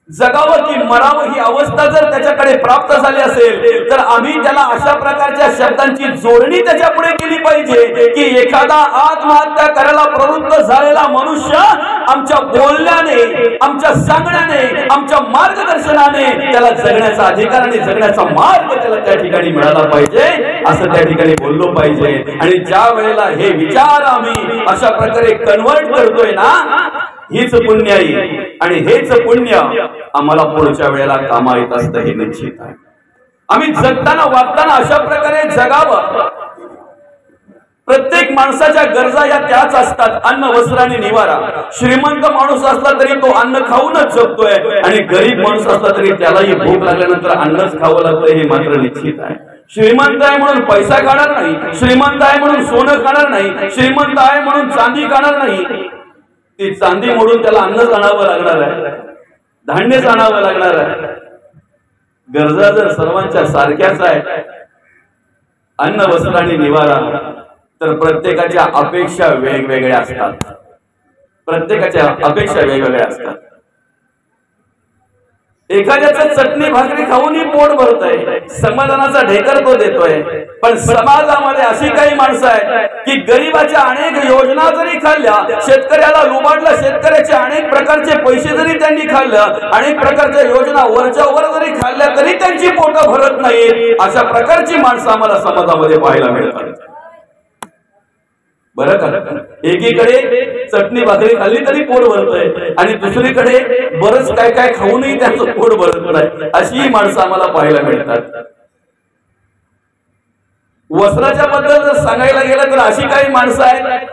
जगावं की मरावं ही अवस्था जर त्याच्याकडे प्राप्त झाली असेल, तर आम्ही त्याला अशा प्रकारच्या शब्दांची जोडणी त्याच्या पुढे केली पाहिजे की एखादा आत्महत्या करायला प्रवृत्त झालेला मनुष्य आमच्या बोलण्याने, आमच्या सांगण्याने, आमच्या मार्गदर्शनाने त्याला जगण्याचा अधिकार आणि जगण्याचा मार्ग त्याला त्या ठिकाणी मिळाला पाहिजे, असं त्या ठिकाणी बोललो पाहिजे. आणि ज्या वेळेला हे विचार आम्ही अशा प्रकारे कन्वर्ट करतोय ना, हीच पुण्य आहे, आणि हेच पुण्य आम्हाला पुढच्या वेळेला कामा येत असतं हे निश्चित आहे. आम्ही जगताना, वागताना अशा प्रकारे जगावं. प्रत्येक माणसाच्या गरजा या त्याच असतात, अन्न, वस्त्र आणि निवारा. श्रीमंत माणूस असला तरी तो अन्न खाऊनच जगतोय, आणि गरीब माणूस असला तरी त्यालाही भूक लागल्यानंतर अन्नच खावं लागतं हे मात्र निश्चित आहे. श्रीमंत आहे म्हणून पैसा खाणार नाही, श्रीमंत आहे म्हणून सोनं खाणार नाही, श्रीमंत आहे म्हणून चांदी खाणार नाही. ती चांदी मोडून त्याला अन्नच आणावं लागणार आहे, धान्यच आणावं लागणार आहे. गरजा जर सर्वांच्या सारख्याच आहे अन्न वस्त्र आणि निवारा, तर प्रत्येकाच्या अपेक्षा वेगवेगळ्या असतात. प्रत्येकाच्या अपेक्षा वेगवेगळ्या असतात. एखाद्याचं चटणी भाकरी खाऊनही पोट भरतोय, समाधानाचा ढेकर तो देतोय. पण समाजामध्ये अशी काही माणसं आहेत की गरिबाच्या अनेक योजना जरी खाल्ल्या, शेतकऱ्याला लुबाडलं, शेतकऱ्याचे अनेक प्रकारचे पैसे जरी त्यांनी खाल्लं, अनेक प्रकारच्या योजना वरच्या वर जरी खाल्ल्या तरी त्यांची पोटं भरत नाही. अशा प्रकारची माणसं आम्हाला समाजामध्ये पाहायला मिळतात. बरं का, एकीकडे चटणी भाकरी खाल्ली तरी पोट भरतोय आणि दुसरीकडे बरंच काय काय खाऊनही त्यांचं पोट भरत नाही. अशी माणसं आम्हाला पाहायला मिळतात. वस्त्राच्या बद्दल जर सांगायला गेलं तर अशी काही माणसं आहेत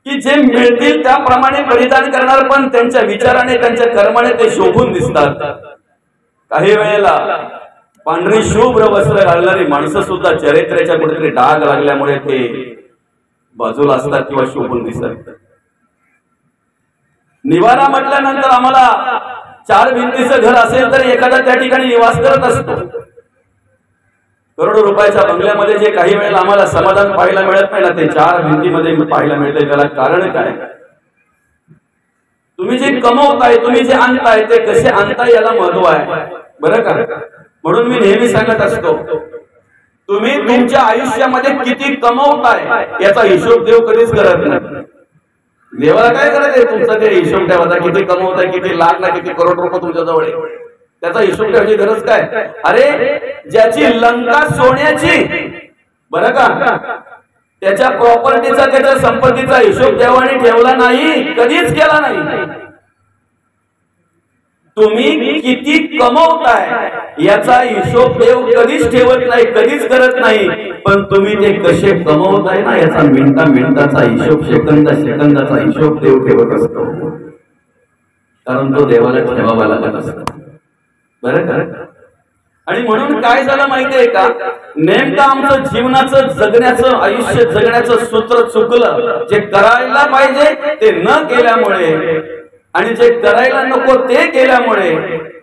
की जे मिळतील त्याप्रमाणे परिधान करणार, पण त्यांच्या विचाराने त्यांच्या कर्माने ते शोभून दिसतात. काही वेळेला पांढरी शुभ्र वस्त्र घालणारी माणसं सुद्धा चरित्र्याच्या कुठेतरी डाग लागल्यामुळे ते बाजूला असतात किंवा शोभून दिसतात. निवारा म्हटल्यानंतर आम्हाला 4 भिंतीचं घर असेल तर एखादा त्या ठिकाणी निवास करत असतो. करोडो रुपयाच्या बंगल्यामध्ये जे काही वेळेला आम्हाला समाधान पाहायला मिळत नाही ना, ते 4 भिंतीमध्ये पाहायला मिळते. त्याला कारण काय? तुम्ही जे कमवताय, तुम्ही जे आणताय, ते कसे आणताय याला महत्व आहे. बरं का, म्हणून मी नेहमी सांगत असतो, तुम्ही तुमच्या आयुष्यामध्ये किती कमवताय याचा हिशोब देव कधीच करत नाही. देवाला काय करायचंय? तुमचा ते हिशोब ठेवायचा, किती कमवताय, किती लाख ना किती करोड रुपये तुमच्या जवळ आहे, त्याचा हिशोब ठेवायची गरज काय? अरे ज्याची लंका सोन्याची, बरं का, त्याच्या प्रॉपर्टीचा, त्याच्या संपत्तीचा हिशोब देवाने ठेवला नाही, कधीच केला नाही. तुम्ही किती कमवताय याचा हिशोब देव कधीच ठेवत नाही, कधीच करत नाही. पण तुम्ही ते कसे कमवताय ना याचा मिनिटाचा हिशोब, सेकंदाचा हिशोब देव ठेवत असतो. कारण तो देवाला ठेवावा लागत असतो. बरं का, आणि म्हणून काय झालं माहितीये का, नेमकं आमचं जीवनाचं जगण्याचं, आयुष्य जगण्याचं सूत्र चुकलं. जे करायला पाहिजे ते न केल्यामुळे आणि जे करायला नको ते केल्यामुळे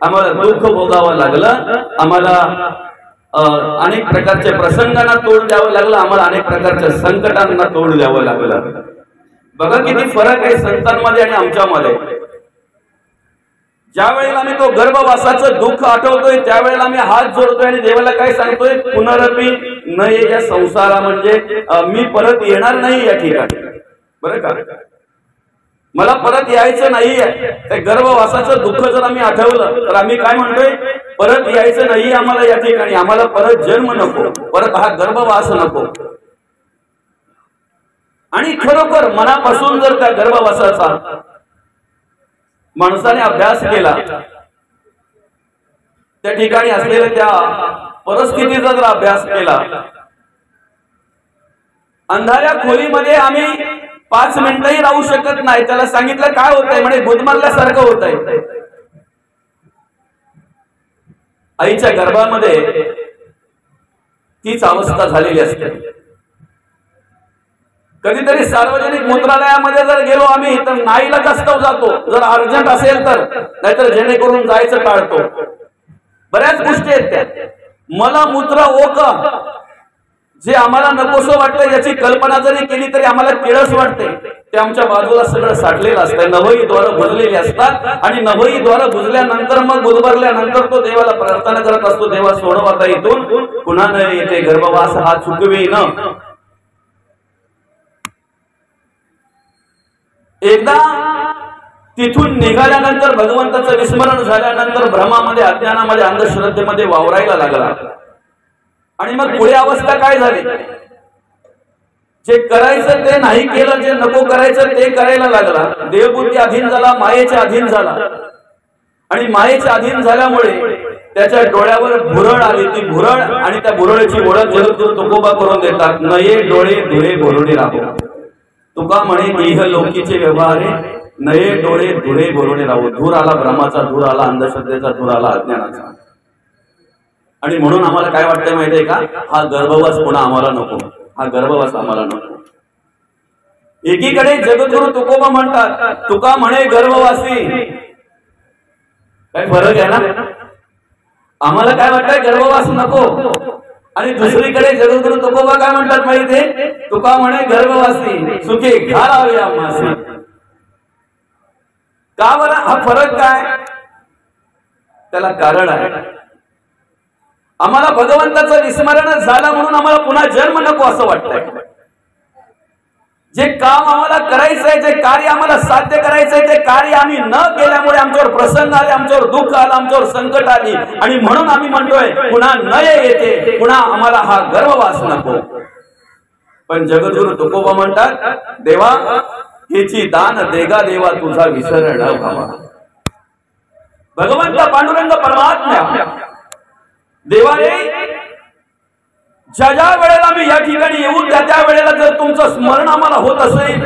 आम्हाला दुःख भोगावं लागलं. आम्हाला अनेक प्रकारच्या प्रसंगांना तोंड द्यावं लागलं. आम्हाला अनेक प्रकारच्या संकटांना तोंड द्यावं लागलं. बघा किती फरक आहे संतांमध्ये आणि आमच्यामध्ये. ज्या वेळेला आम्ही तो गर्भवासाचं दुःख आठवतोय त्यावेळेला आम्ही हात जोडतोय आणि देवाला काय सांगतोय? पुनरपी न ये या संसारा, म्हणजे मी परत येणार नाही या ठिकाणी. बरं का, मला परत यायचं नाहीये. त्या गर्भवासाचं दुःख जर आम्ही आठवलं तर आम्ही काय म्हणतोय? परत यायचं नाही आम्हाला या ठिकाणी. आम्हाला परत जन्म नको, परत हा गर्भवास नको. आणि खरोखर मनापासून जर त्या गर्भवासाचा माणसाने अभ्यास केला, त्या ठिकाणी असलेल्या त्या परिस्थितीचा जर अभ्यास केला, अंधाऱ्या खोलीमध्ये आम्ही 5 मिनिटही राहू शकत नाही. त्याला सांगितलं काय होतंय? म्हणजे गुदमरल्यासारखं होतंय. आईच्या गर्भामध्ये तीच अवस्था झालेली असते. कधीतरी सार्वजनिक मूत्रालयामध्ये जर गेलो आम्ही तर नाईला कष्टाव जातो, जर अर्जंट असेल तर, नाहीतर जेणेकरून जायचं टाळतो. बऱ्याच गोष्टी आहेत त्या. मला मूत्र ओक जे आम्हाला नकोसं वाटतं याची कल्पना जरी केली तरी आम्हाला किळस वाटते. ते आमच्या बाजूला सगळं साठलेलं असतं. नवही द्वार बुजलेली असतात आणि नवही द्वार बुजल्यानंतर मग बुधभरल्यानंतर तो देवाला प्रार्थना करत असतो, देवा सोडवाता इथून पुन्हा न येते गर्भवास हा चुकवेन. एकदा तिथून निघाल्यानंतर भगवंताचं विस्मरण झाल्यानंतर भ्रमामध्ये, अज्ञानामध्ये, अंधश्रद्धेमध्ये वावरायला लागला. आणि मग पुढे अवस्था काय झाली? जे करायचं ते नाही केलं, जे नको करायचं ते करायला लागला. देवबुद्धी अधीन झाला, मायेच्या अधीन झाला. आणि मायेच्या अधीन झाल्यामुळे त्याच्या डोळ्यावर भुरळ आली. ती भुरळ आणि त्या भुरळीची ओळख जगद्गुरु तुकोबा करून देतात. नये डोळे धुरे भोरुडे राहो. तुका म्हणे इह लोकीचे व्यवहारे, नये डोळे धुरे भोरुडे राहो. धूर आला, भ्रमाचा धूर आला, अंधश्रद्धेचा धूर आला, अज्ञानाचा. आणि म्हणून आम्हाला काय वाटतंय माहितीये का? हा गर्भवास पुन्हा आम्हाला नको, हा गर्भवास आम्हाला नको. एकीकडे जगद्गुरु तुकोबा म्हणतात, तुका म्हणे गर्भवासी. काय फरक आहे ना? आम्हाला काय वाटतंय? गर्भवास नको. आणि दुसरीकडे जगद्गुरु तुकोबा काय म्हणतात माहितीये? तुका म्हणे गर्भवासी सुखे घालावे आम्हासी. का बरं हा फरक काय? त्याला कारण आहे. आम्हाला भगवंताचं विस्मरण झालं म्हणून आम्हाला पुन्हा जन्म नको असं वाटतंय. जे काम आम्हाला करायचंय, जे कार्य आम्हाला साध्य करायचंय, ते कार्य आम्ही न केल्यामुळे आमच्यावर प्रसंग आले, आमच्यावर दुःख आलं, आमच्यावर संकट आली आणि म्हणून आम्ही म्हणतोय पुन्हा नय येते, पुन्हा आम्हाला हा गर्भवास नको. पण जगद्गुरु तुकोबा म्हणतात देवा हेची दान देगा देवा तुझा विसर न व्हावा. भगवंत पांडुरंग परमात्मा देवाने ज्या ज्या वेळेला मी या ठिकाणी येऊ त्या वेळेला जर तुमचं स्मरण आम्हाला होत असेल,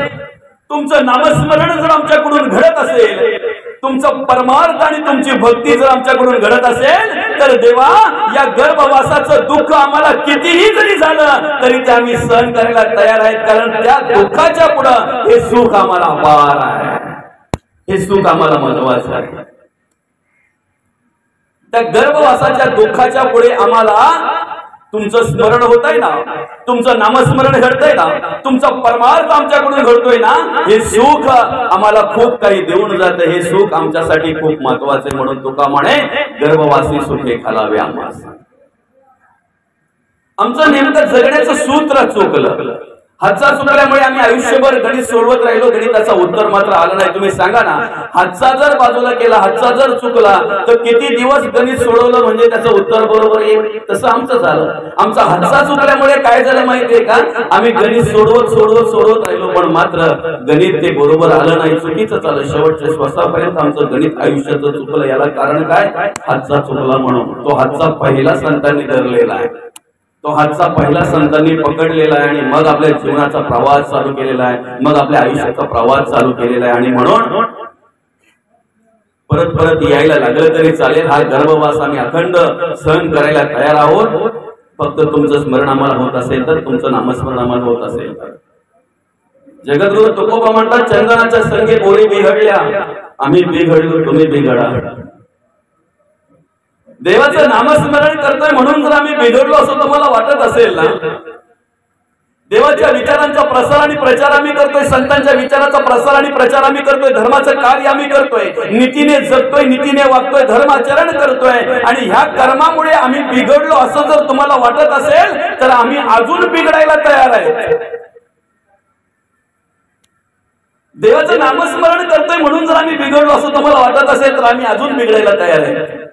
तुमचं नामस्मरण जर आमच्याकडून घडत असेल, तुमचं परमार्थ आणि तुमची भक्ती जर आमच्याकडून घडत असेल तर देवा या गर्भवासाचं दुःख आम्हाला कितीही जरी झालं तरी ते आम्ही सहन करायला तयार आहेत. कारण त्या दुःखाच्या पुढं हे सुख आम्हाला अपार आहे, हे सुख आम्हाला महत्वाचं आहे. त्या गर्भवासाच्या दुःखाच्या पुढे आम्हाला तुमचं स्मरण होतंय ना, तुमचं नामस्मरण घडतंय ना, तुमचा परमार्थ आमच्याकडून घडतोय ना, हे सुख आम्हाला खूप काही देऊन जातं. हे सुख आमच्यासाठी खूप महत्वाचे. म्हणून तुका म्हणे गर्भवासी सुखे खालावे आम्हास. आमचं नेमकं जगण्याचं सूत्र चुकलं. हातचा चुकल्यामुळे आम्ही आयुष्यभर गणित सोडवत राहिलो, गणिताचं उत्तर मात्र आलं नाही. तुम्ही सांगा ना, हातचा जर बाजूला केला, हातचा जर चुकला तर किती दिवस गणित सोडवलं म्हणजे त्याचं उत्तर बरोबर येईल? तसं आमचं झालं. आमचा हातचा चुकल्यामुळे काय झालं माहितीये का? आम्ही गणित सोडवत राहिलो पण मात्र गणित ते बरोबर आलं नाही, चुकीचं झालं. शेवटच्या श्वासापर्यंत आमचं गणित आयुष्याचं चुकलं. याला कारण काय? हातचा चुकला म्हणून. तो हातचा पहिला संतांनी धरलेला आहे, तो हातचा पहिला संतांनी पकडलेला आहे आणि मग आपल्या जीवनाचा प्रवास चालू केलेला आहे, मग आपल्या आयुष्याचा प्रवास चालू केलेला आहे. आणि म्हणून परत परत यायला लागलं तरी चालेल. हा गर्भवास आम्ही अखंड सहन करायला तयार आहोत. फक्त तुमचं स्मरण आम्हाला होत असेल तर, तुमचं नामस्मरण आम्हाला होत असेल तर. जगद्गुरु तुकोबा म्हणतात चंदनाच्या संगे बोरी बिघडल्या, आम्ही बिघडलो तुम्ही बिघडा. देवाचं नामस्मरण करतोय म्हणून जर आम्ही बिघडलो असं तुम्हाला वाटत असेल ना, देवाच्या विचारांचा प्रसार आणि प्रचार आम्ही करतोय, संतांच्या विचाराचा प्रसार आणि प्रचार आम्ही करतोय, धर्माचं कार्य आम्ही करतोय, नीतीने जगतोय, नीतीने वागतोय, धर्माचरण करतोय आणि ह्या कर्मामुळे आम्ही बिघडलो असं जर तुम्हाला वाटत असेल तर आम्ही अजून बिघडायला तयार आहे. देवाचं नामस्मरण करतोय म्हणून जर आम्ही बिघडलो असं तुम्हाला वाटत असेल तर आम्ही अजून बिघडायला तयार आहे.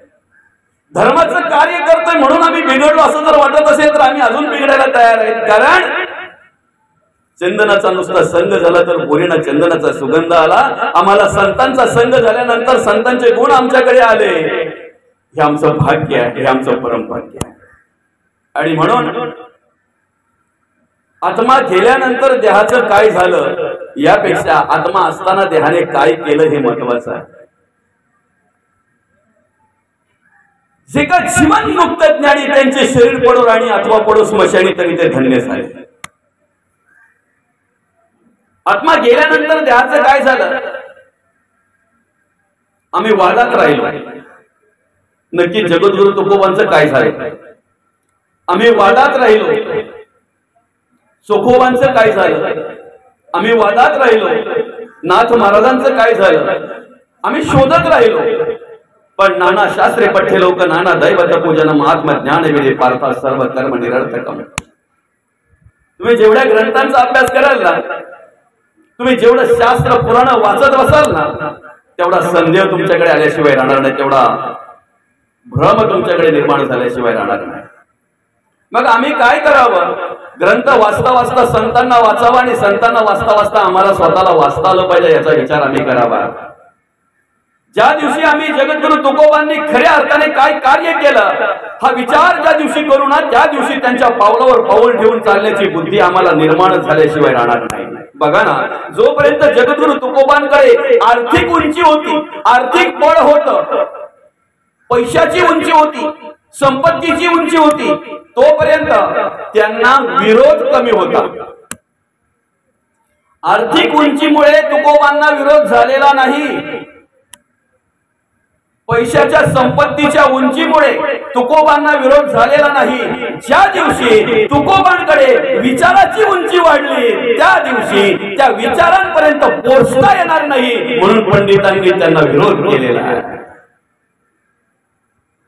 धर्माचं कार्य करतोय म्हणून आम्ही बिघडलो असं जर वाटत असेल तर आम्ही अजून बिघडायला तयार आहेत. कारण चंदनाचा नुसता संग झाला तर बोरीना चंदनाचा सुगंध आला. आम्हाला संतांचा संग झाल्यानंतर संतांचे गुण आमच्याकडे आले. हे आमचं भाग्य आहे, हे आमचं परमभाग्य आहे. आणि म्हणून आत्मा गेल्यानंतर देहाचं काय झालं यापेक्षा आत्मा असताना देहाने काय केलं हे महत्वाचं आहे. जे का जीवन मुक्त ज्ञानी त्यांचे शरीर पडो राणी अथवा पडो स्मशानी तरी ते धन्य झाले. आत्मा गेल्यानंतर देहाचं काय झालं? आम्ही वादात राहिलो. नक्की जगद्गुरु तुकोबांचं काय झालं? आम्ही वादात राहिलो. चोखोबांचं काय झालं? आम्ही वादात राहिलो. नाथ महाराजांचं काय झालं? आम्ही शोधत राहिलो. पण नाना शास्त्रे पठ्य लोक नाना दैवत पूजन महात्मा ज्ञान विरे पार्था सर्व कर्म निरर्थकम. तुम्ही जेवढ्या ग्रंथांचा अभ्यास कराल ना, तुम्ही जेवढं शास्त्र पुराण वाचत बसाल ना, तेवढा संदेह तुमच्याकडे आल्याशिवाय राहणार नाही, तेवढा भ्रम तुमच्याकडे निर्माण झाल्याशिवाय राहणार नाही. मग आम्ही काय करावं? ग्रंथ वाचता वाचता संतांना वाचावा आणि संतांना वाचता वाचता आम्हाला स्वतःला वाचता आलं पाहिजे याचा विचार आम्ही करावा. ज्या दिवशी आम्ही जगद्गुरु तुकोबांनी खऱ्या अर्थाने काय कार्य केलं हा विचार ज्या दिवशी करू ना, त्या दिवशी त्यांच्या पावलावर पाऊल ठेवून चालण्याची बुद्धी आम्हाला निर्माण झाल्याशिवाय राहणार नाही. बघा ना, जोपर्यंत जगद्गुरु तुकोबांकडे आर्थिक उंची होती, आर्थिक बळ होतं, पैशाची उंची होती, संपत्तीची उंची होती, तोपर्यंत त्यांना विरोध कमी होता. आर्थिक उंचीमुळे तुकोबांना विरोध झालेला नाही. पैशाच्या संपत्तीच्या उंचीमुळे तुकोबांना विरोध झालेला नाही. ज्या दिवशी तुकोबांकडे विचाराची उंची वाढली त्या दिवशी त्या विचारांपर्यंत पोहोचता येणार नाही म्हणून पंडितांनी त्यांना विरोध केलेला आहे.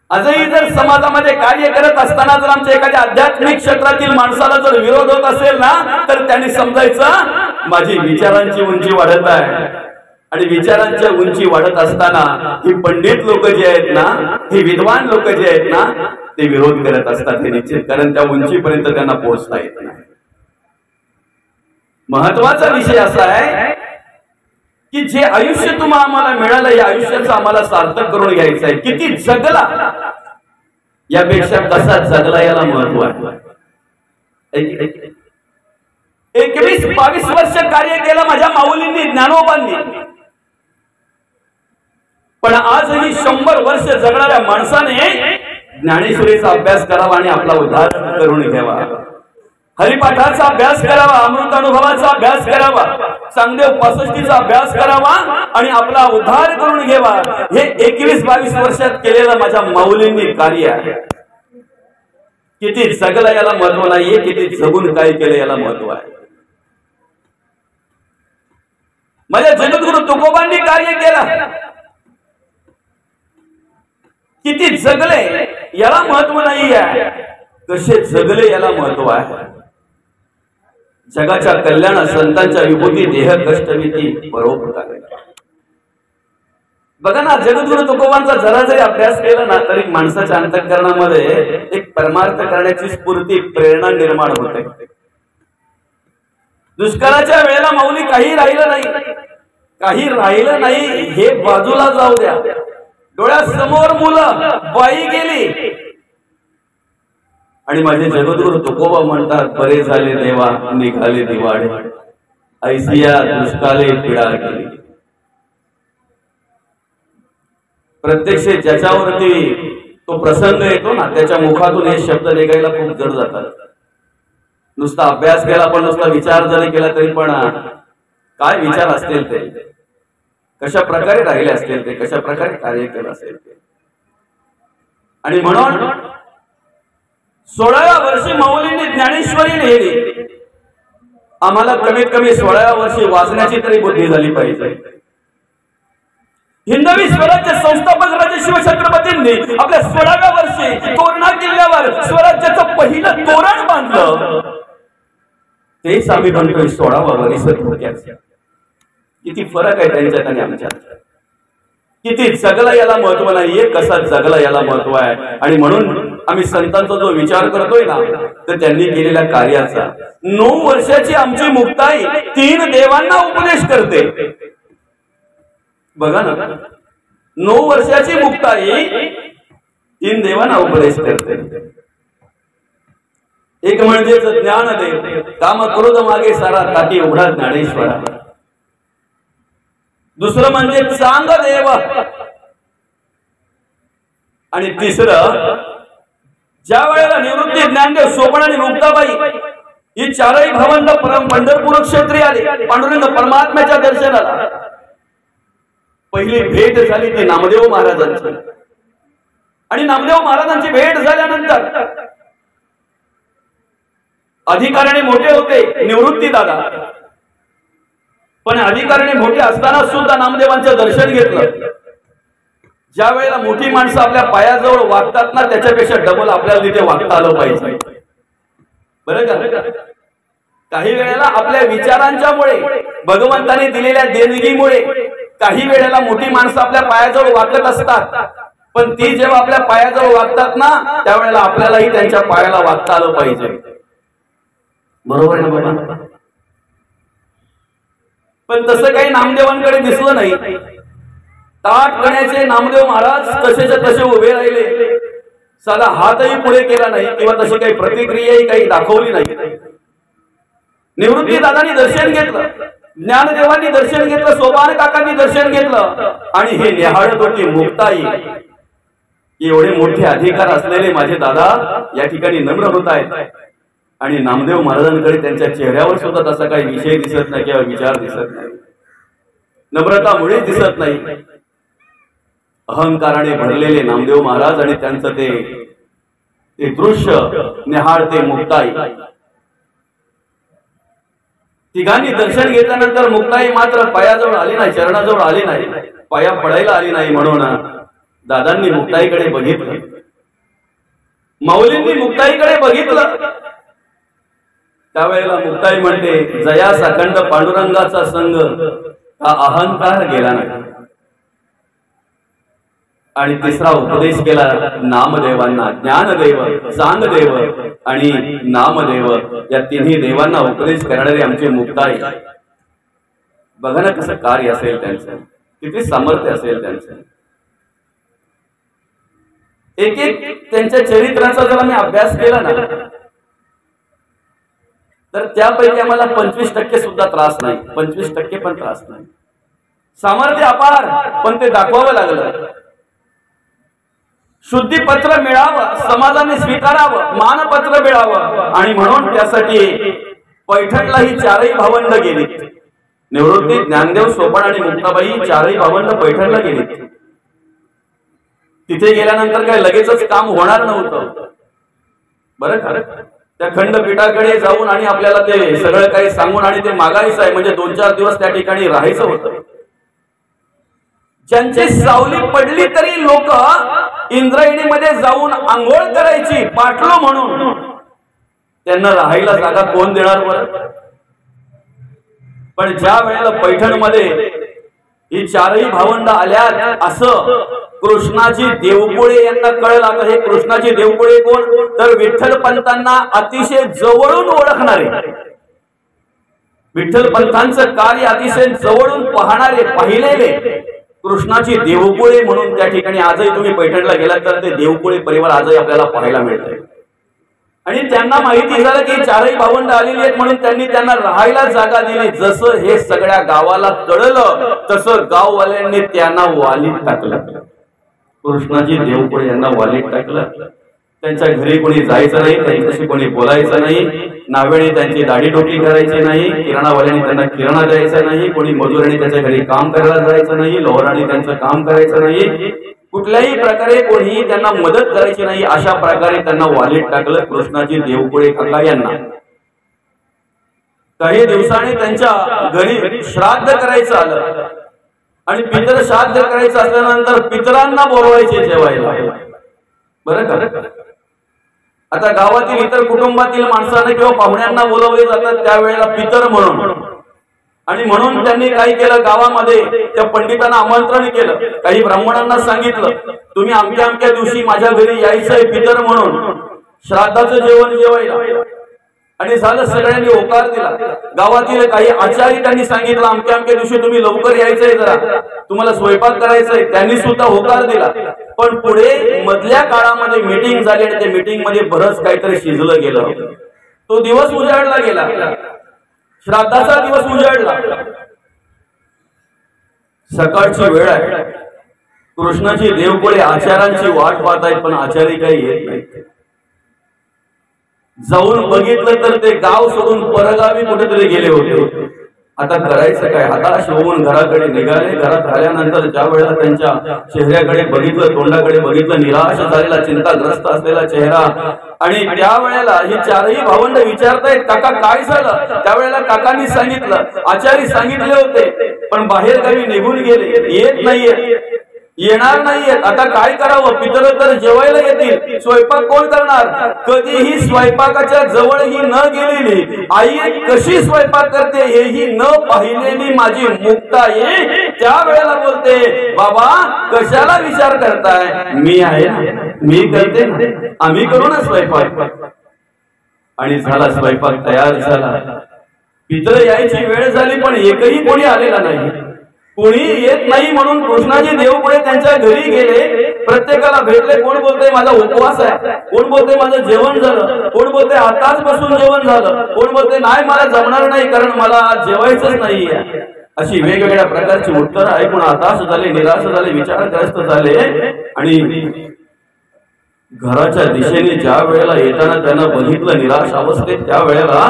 आजही जर समाजामध्ये कार्य करत असताना जर आमच्या एखाद्या आध्यात्मिक क्षेत्रातील माणसाला जर विरोध होत असेल ना तर त्यांनी समजायचं माझी विचारांची उंची वाढत आहे. आणि विचारांच्या उंची वाढत असताना ही पंडित लोक जे आहेत ना, हे विद्वान लोक जे आहेत ना, ते विरोध करत असतात हे निश्चित, कारण त्या उंचीपर्यंत त्यांना पोहोचता येत नाही. महत्वाचा विषय असा आहे की जे आयुष्य तुम्हाला आम्हाला मिळालं या आयुष्याचं आम्हाला सार्थक करून घ्यायचं आहे. किती जगला यापेक्षा कसा जगला याला महत्व आहे. 21-22 वर्ष कार्य केलं माझ्या माऊलींनी, ज्ञानोबांनी, पण आजही 100 वर्ष जगणाऱ्या माणसाने ज्ञानेश्वरीचा अभ्यास करावा आणि आपला उद्धार करून घ्यावा. हरिपाठाचा अभ्यास करावा, अमृत अनुभवाचा अभ्यास करावा, चांगदेव 65चा अभ्यास करावा आणि आपला उद्धार करून घ्यावा. हे 21-22 वर्षात केलेलं माझ्या माऊलींनी कार्य आहे. किती जगला याला महत्व नाहीये, किती जगून काय केलं याला महत्व आहे. माझ्या जगद्गुरु तुकोबांनी कार्य केलं, किती जगले याला महत्व नाही आहे, कसे जगले याला महत्व आहे. जगाच्या कल्याण संतांच्या विभूती देह कष्टविधी परोपकार. बघा ना, जगद्गुरु तुकोबांचा जरा जरी अभ्यास केला ना तरी माणसाच्या अंतःकरणामध्ये एक परमार्थ करण्याची स्फूर्ती, प्रेरणा निर्माण होते. दुष्काळाच्या वेळेला माऊली काही राहिलं नाही, काही राहिलं नाही हे बाजूला जाऊ द्या, डोळ्यासमोर मुलं, बाई गेली आणि माझे जगद्गुरु तुकोबा म्हणतात बरे झाले देवा निघाले दिवाळे, ऐसिया दुष्काले पिडा गेली. प्रत्यक्ष ज्याच्यावरती तो प्रसंग येतो ना त्याच्या मुखातून हे शब्द निघायला खूप जड जातात. नुसता अभ्यास केला पण नुसता विचार जरी केला तरी पण काय विचार असतील ते, कशा प्रकारे राहिले असतील ते, कशा प्रकारे कार्य केलं असेल ते. आणि म्हणून 16व्या वर्षी माऊलींनी ज्ञानेश्वरी लिहिली. आम्हाला कमीत कमी 16व्या वर्षी वाचण्याची तरी बुद्धी झाली पाहिजे. हिंदवी स्वराज्य संस्थापक राजे शिवछत्रपतींनी आपल्या 16व्या वर्षी तोरणा किल्ल्यावर स्वराज्याचं पहिलं तोरण बांधलं. तेच आम्ही म्हणतोय 16वा वर्ष. किती फरक आहे त्यांच्यात आणि आमच्यात. किती जगला याला महत्व नाहीये, कसा जगला याला महत्व आहे. आणि म्हणून आम्ही संतांचा जो विचार करतोय ना तर त्यांनी केलेल्या कार्याचा. 9 वर्षाची आमची मुक्ताई 3 देवांना उपदेश करते. बघा ना, 9 वर्षाची मुक्ताई 3 देवांना उपदेश करते. एक म्हणजे ज्ञानदेव, काम क्रोध मागे सारा ताटी उघडा ज्ञानेश्वरा. दुसरं म्हणजे चांगदेव आणि तिसरं ज्या वेळेला निवृत्ती, ज्ञानदेव, सोपण आणि मुक्ताबाई ही 4ही भावंड पंढरपूर क्षेत्री आली पांडुरंग परमात्म्याच्या दर्शनाला. पहिली भेट झाली ती नामदेव महाराजांची. आणि नामदेव महाराजांची भेट झाल्यानंतर अधिकाऱ्याने मोठे होते निवृत्ती दादा, पण अधिकाऱ्याने मोठे असताना सुद्धा नामदेवांचं दर्शन घेतलं. ज्या वेळेला मोठी माणसं आपल्या पायाजवळ वागतात ना त्याच्यापेक्षा डबल आपल्याला तिथे वागता आलं पाहिजे. बरं का? काही वेळेला आपल्या विचारांच्यामुळे, भगवंताने दिलेल्या देणगीमुळे काही वेळेला मोठी माणसं आपल्या पायाजवळ वागत असतात, पण ती जेव्हा आपल्या पायाजवळ वागतात ना त्यावेळेला आपल्यालाही त्यांच्या पायाला वागता आलं पाहिजे. बरोबर आहे ना बाबा? पण तसं काही नामदेवांकडे दिसलं नाही. ताठपणाचे नामदेव महाराज तसेच्या तसे उभे राहिले, साधा हातही पुढे केला नाही किंवा तशी काही प्रतिक्रियाही काही दाखवली नाही. निवृत्ती दादांनी दर्शन घेतलं, ज्ञानदेवांनी दर्शन घेतलं, सोपान काकांनी दर्शन घेतलं आणि हे निहाळत होती मुक्ताई. एवढे मोठे अधिकार असलेले माझे दादा या ठिकाणी नम्र होत आहेत आणि नामदेव महाराजांकडे त्यांच्या चेहऱ्यावर सुद्धा तसा काही विषय दिसत नाही किंवा विचार दिसत नाही, नम्रता मुळेच दिसत नाही. अहंकाराने भरलेले नामदेव महाराज आणि त्यांचं ते दृश्य निहाळते मुक्ताई. तिघांनी दर्शन घेतल्यानंतर मुक्ताई मात्र पायाजवळ आली नाही, चरणाजवळ आली नाही, पाया पडायला आली नाही. म्हणून दादांनी मुक्ताईकडे बघितलं, माऊलींनी मुक्ताईकडे बघितलं. त्यावेळेला मुक्ताई म्हणते, जया साखंड पांडुरंगाचा संग हा अहंकार गेला नाही. आणि तिसरा उपदेश केला नामदेवांना. ज्ञानदेव, चांगदेव आणि नामदेव या तिन्ही देवांना उपदेश करणारे आमचे मुक्ताई. बघा ना कसं कार्य असेल त्यांचं, किती सामर्थ्य असेल त्यांचं. एक एक त्यांच्या चरित्राचा जर आम्ही अभ्यास केला ना तर त्यापैकी आम्हाला 25% सुद्धा त्रास नाही, 25% पण त्रास नाही. सामर्थ्य अपार, पण ते दाखवावं लागलं. शुद्धीपत्र मिळावं, समाजाने स्वीकारावं, मानपत्र मिळावं, आणि म्हणून त्यासाठी पैठणला ही चारही भावंड गेली. निवृत्ती, ज्ञानदेव, सोपान आणि मुक्ताबाई चारही भावंड पैठणला गेली. तिथे गेल्यानंतर काय लगेचच काम होणार नव्हतं बरं का. त्या खंडपीठाकडे जाऊन आणि आपल्याला ते सगळं काही सांगून आणि ते मागायचं आहे, म्हणजे 2-4 दिवस त्या ठिकाणी राहायचं होतं. ज्यांची सावली पडली तरी लोक इंद्रायणीमध्ये जाऊन आंघोळ करायची पाटलो म्हणून, त्यांना राहायला जागा कोण देणार बरं. पण ज्या वेळेला पैठणमध्ये ही चारही भावंड आल्यात असं कृष्णाजी देवकुळे यांना कळलं. आता हे कृष्णाजी देवकुळे कोण, तर विठ्ठल पंतांना अतिशय जवळून ओळखणारे, विठ्ठल पंतांचं कार्य अतिशय जवळून पाहणारे, पाहिलेले कृष्णाची देवकुळे म्हणून त्या ठिकाणी आजही तुम्ही पैठणला गेलात तर ते देवकुळे परिवार आजही आपल्याला पाहायला मिळतंय. आणि त्यांना माहिती झालं की चारही भावंड आलेली आहेत म्हणून त्यांनी त्यांना राहायला जागा दिली. जसं हे सगळ्या गावाला कळलं तसं गाववाल्यांनी त्यांना वालीत टाकलं. कृष्णाजी देवकुळे यांना वालीत टाकलं. त्यांच्या घरी कोणी जायचं नाही, त्यांच्याशी कोणी बोलायचं नाही, नावेने त्यांची दाढी डोकी करायची नाही, किराणावाल्यांनी त्यांना किराणा द्यायचा नाही, कोणी मजुरांनी त्यांच्या घरी काम करायला जायचं नाही, लोहारांनी त्यांचं काम करायचं नाही, कुठल्याही प्रकारे कोणीही त्यांना मदत करायची नाही. अशा प्रकारे त्यांना वालीत टाकलं कृष्णाजी देवकुळे काका यांना. काही दिवसांनी त्यांच्या घरी श्राद्ध करायचं आलं आणि पितर श्राद्ध करायचं असल्यानंतर पितरांना बोलवायचे जेवायला बरं का. आता गावातील इतर कुटुंबातील माणसांना किंवा पाहुण्यांना बोलवले जातात त्यावेळेला पितर म्हणून. आणि म्हणून त्यांनी काय केलं, गावामध्ये त्या पंडितांना आमंत्रण केलं, काही ब्राह्मणांना सांगितलं तुम्ही अमक्या अमक्या दिवशी माझ्या घरी यायचंय पितर म्हणून श्राद्धाचं जेवण जेवायला. आणि झालं, सगळ्यांनी होकार दिला. गावातील काही आचारी त्यांनी सांगितलं अमक्या अमक्या दिवशी तुम्ही लवकर यायचंय, जरा तुम्हाला स्वयंपाक करायचंय, त्यांनी सुद्धा होकार दिला. पण पुढे मधल्या काळामध्ये मीटिंग झाली आणि त्या मीटिंग मध्ये बरंच काहीतरी शिजलं गेलं. तो दिवस उजाडला गेला, श्राद्धाचा दिवस उजाडला. सकाळची वेळ आहे, कृष्णाची देवकुळे आचार्यांची वाट पाहत आहेत पण आचारी काही येत नाहीत. जाऊन बघितलं तर ते गाव सोडून परगावी कुठेतरी गेले होते. आता करायचं काय, हताश होऊन घराकडे निघाले. घरात आल्यानंतर ज्या वेळेला त्यांच्या चेहऱ्याकडे बघितलं, तोंडाकडे बघितलं, निराश झालेला, चिंताग्रस्त असलेला चेहरा. आणि त्या वेळेला ही चारही भावंड विचारतायत काका काय झालं. त्यावेळेला काकांनी सांगितलं आचारी सांगितले होते पण बाहेर गावी निघून गेले, येत नाहीये, येणार नाहीयेत. आता काय करावं, पितर तर जेवायला येतील, स्वयंपाक कोण करणार. कधीही स्वयंपाकाच्या जवळही न गेलेली आई कशी स्वयंपाक करते हेही न पाहिलेली माझी मुक्ताई त्या वेळेला बोलते बाबा कशाला विचार करताय, मी आहे ना, मी करते ना, आम्ही करू ना स्वयंपाक. आणि झाला स्वयंपाक तयार झाला. पितर यायची वेळ झाली पण एकही कोणी आलेला नाही, कोणी येत नाही. म्हणून कृष्णाजी देवकुळे त्यांच्या घरी गेले, प्रत्येकाला भेटले. कोण बोलतोय माझा उपवास आहे, कोण बोलतोय माझं जेवण झालं, कोण बोलतोय आताच बसून जेवण झालं, कोण बोलतोय नाही मला जमणार नाही कारण मला आज जेवायचंच नाहीये. अशी वेगवेगळ्या प्रकारची उत्तरं ऐकून हताश झाले, निराश झाले, विचारग्रस्त झाले. आणि घराच्या दिशेने ज्या वेळेला येताना त्यांना बघितलं निराश अवस्थेत, त्या वेळेला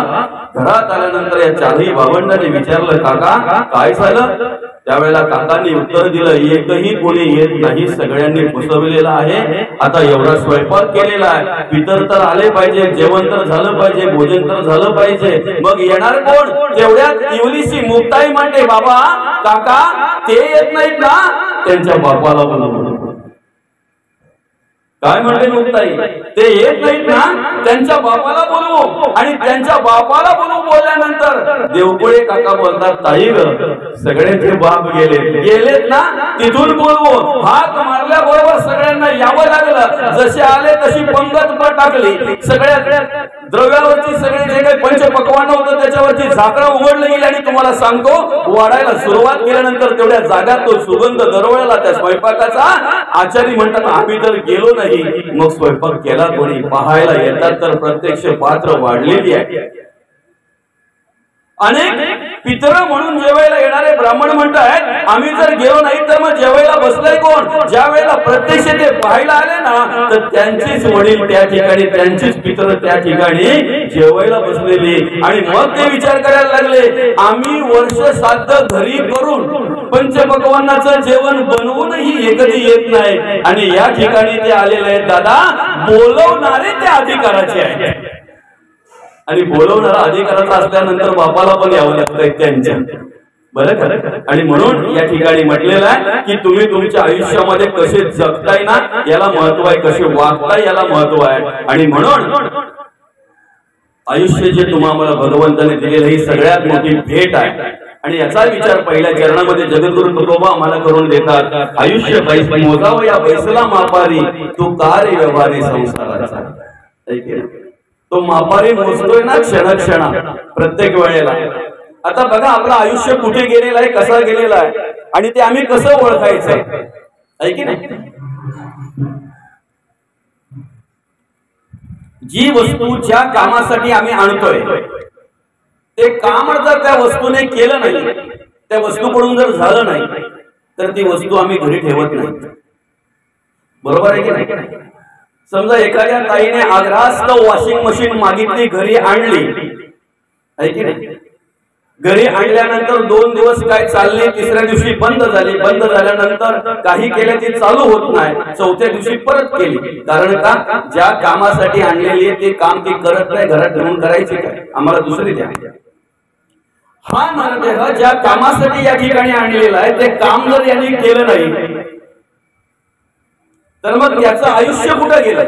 घरात आल्यानंतर या चारही भावंडांनी विचारलं काका काय झालं. त्यावेळेला काकांनी उत्तर दिलं, एकही कोणी येत नाही, सगळ्यांनी फसवलेला आहे. आता एवढा स्वयंपाक केलेला आहे, पितर तर आले पाहिजे, जेवण तर झालं पाहिजे, भोजन तर झालं पाहिजे, मग येणार कोण? तेवढ्यात इवलीची मुक्ताई म्हणते, बाबा काका ते येत नाहीत ना, त्यांच्या बापाला बोलवलं. काय म्हणते मुक्ताई? ते येत नाहीत ना, त्यांच्या बापाला बोलवू. आणि त्यांच्या बापाला बोलवू बोलल्यानंतर देवपुळे काका बोलतात, ताई ग सगळ्यांचे बाप गेलेत ना, तिथून बोलवू. हात मारल्याबरोबर सगळ्यांना यावं लागलं. जसे आले तशी पंगत टाकली. सगळ्या द्रव्यावरची सगळे जे काही पंचपक्वान्न होतं त्याच्यावरची झाकळं उघडली गेली. आणि तुम्हाला सांगतो, वाढायला सुरुवात केल्यानंतर तेवढ्या जागात तो सुगंध दरवळला त्या स्वयंपाकाचा. आचारी म्हणतात, आम्ही तर गेलो नाही, मग स्वयंपाक केला कोणी? पाहायला येतात तर प्रत्यक्ष पात्र वाढलेली आहे. अनेक पितर म्हणून जेवायला येणारे ब्राह्मण म्हणतात, आम्ही जर गेलो नाही तर मग जेवायला बसलाय कोण? ज्या वेळेला प्रत्यक्ष ते पाहायला आले ना, तर त्यांचीच वडील त्या ठिकाणी, त्यांचीच पितर त्या ठिकाणी जेवायला बसलेली. आणि मग ते विचार करायला लागले, आम्ही वर्ष श्राद्ध घरी करून पंचपक्वान्नाचं जेवण बनवूनही हे कधी येत नाही, आणि या ठिकाणी ते आलेले आहेत. दादा बोलवणारे त्या अधिकाराचे आहेत, आणि बोलवणारा अधिकाराचा असल्यानंतर बापाला पण यावं लागतंय त्यांच्या, बरं का? आणि म्हणून या ठिकाणी म्हटलेलं आहे की तुम्ही तुमच्या आयुष्यामध्ये कसे जगताय ना याला महत्व आहे, कसे वागताय याला महत्व आहे. आणि म्हणून आयुष्य जे तुम्हाला भगवंताने दिलेलं ही सगळ्यात मोठी भेट आहे. आणि याचा विचार पहिल्या चरणामध्ये जगद्गुरु तुकोबा आम्हाला करून देतात, आयुष्य मोजावं या बैसला मापारी, तू कार्य व्यवहारी संसाराचा. तो मापारी मोजतोय ना क्षणक्षणा प्रत्येक वेळेला. आता बघा आपलं आयुष्य कुठे गेलेलं आहे, कसा गेलेला आहे, आणि ते आम्ही कसं ओळखायचं आहे की नाही? जी वस्तू ज्या कामासाठी आम्ही आणतोय ते काम जर त्या वस्तूने केलं नाही, त्या वस्तूकडून जर झालं नाही, तर ती वस्तू आम्ही घरी ठेवत नाही. बरोबर आहे की नाही? समजा एखाद्या ताईने आग्रहास्तव वॉशिंग मशीन मागितली, घरी आणली, आहे की नाही? घरी आणल्यानंतर 2 दिवस काय चालली, तिसऱ्या दिवशी बंद झाली. बंद झाल्यानंतर काही केलं ती चालू होत नाही, चौथ्या दिवशी परत केली. कारण का? ज्या कामासाठी आणलेली आहे ते काम ती करत नाही, घरात ठेवून करायची काय? आम्हाला दुसरी द्या. हा नरदेह ज्या कामासाठी या ठिकाणी आणलेला आहे ते काम जर यांनी केलं नाही, तर मग त्याचं आयुष्य कुठं गेलं?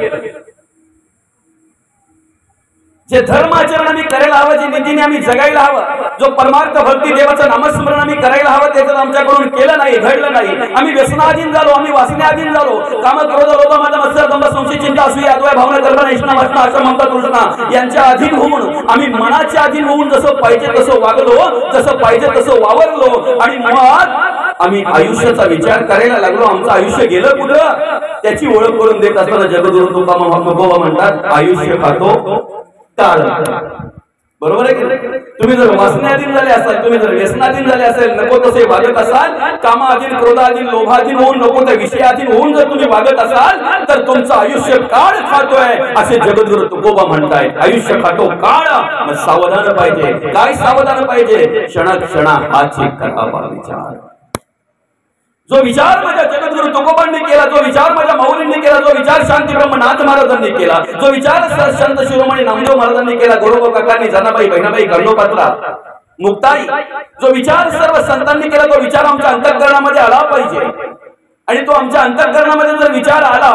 जे धर्माचरण आम्ही करायला हवं, जे नीतीने आम्ही जगायला हवं, जो परमार्थ भक्ती देवाचं नामस्मरण आम्ही करायला हवं, त्याचं आमच्याकडून केलं नाही, घडलं नाही. आम्ही व्यसनाधीन झालो, आम्ही वासनेअधीन झालो. काम क्रोध लोभ माझा मत्सर दंभ संशय चिंता असूया अद्वय भावना कल्पना इष्णा वासना असं म्हणतात कृष्णा यांच्या अधीन होऊन आम्ही मनाच्या अधीन होऊन जसं पाहिजे तसं वागलो, जसं पाहिजे तसं वावरलो. आणि मग आम्ही आयुष्याचा विचार करायला लागलो, आमचं आयुष्य गेलं कुठं त्याची ओळख करून देत असताना जगद्गुरु तुकोबा म्हणतात, आयुष्य खातो काळ. बरोबर आहे की? तुम्ही जर वासनाधीन झाले असाल, तुम्ही जर व्यसनाधीन झाले असेल, नको तसे वागत असाल, कामाधीन क्रोधाधीन लोभाधीन होऊन, नको त्या विषयाधीन होऊन जर तुम्ही वागत असाल, तर तुमचं आयुष्य काळ खातोय असे जगद्गुरु तुकोबा म्हणतायत. आयुष्य खातो काळ, सावधान पाहिजे. काय सावधान पाहिजे? क्षणक्षणा हाची करावा विचार. जो विचार माझ्या जगद्गुरु तुकोबांनी केला, जो विचार माझ्या माऊलींनी केला, जो विचार शांती ब्रह्मनाथ महाराजांनी केला, जो विचार संत शिरोमणी नामदेव महाराजांनी केला, गोरोबा काकांनी, जनाबाई, बहिणाबाई, कर्णोपात्रा, मुक्ताई, जो विचार सर्व संतांनी केला, तो विचार आमच्या अंतःकरणामध्ये आला पाहिजे. आणि तो आमच्या अंतःकरणामध्ये जर विचार आला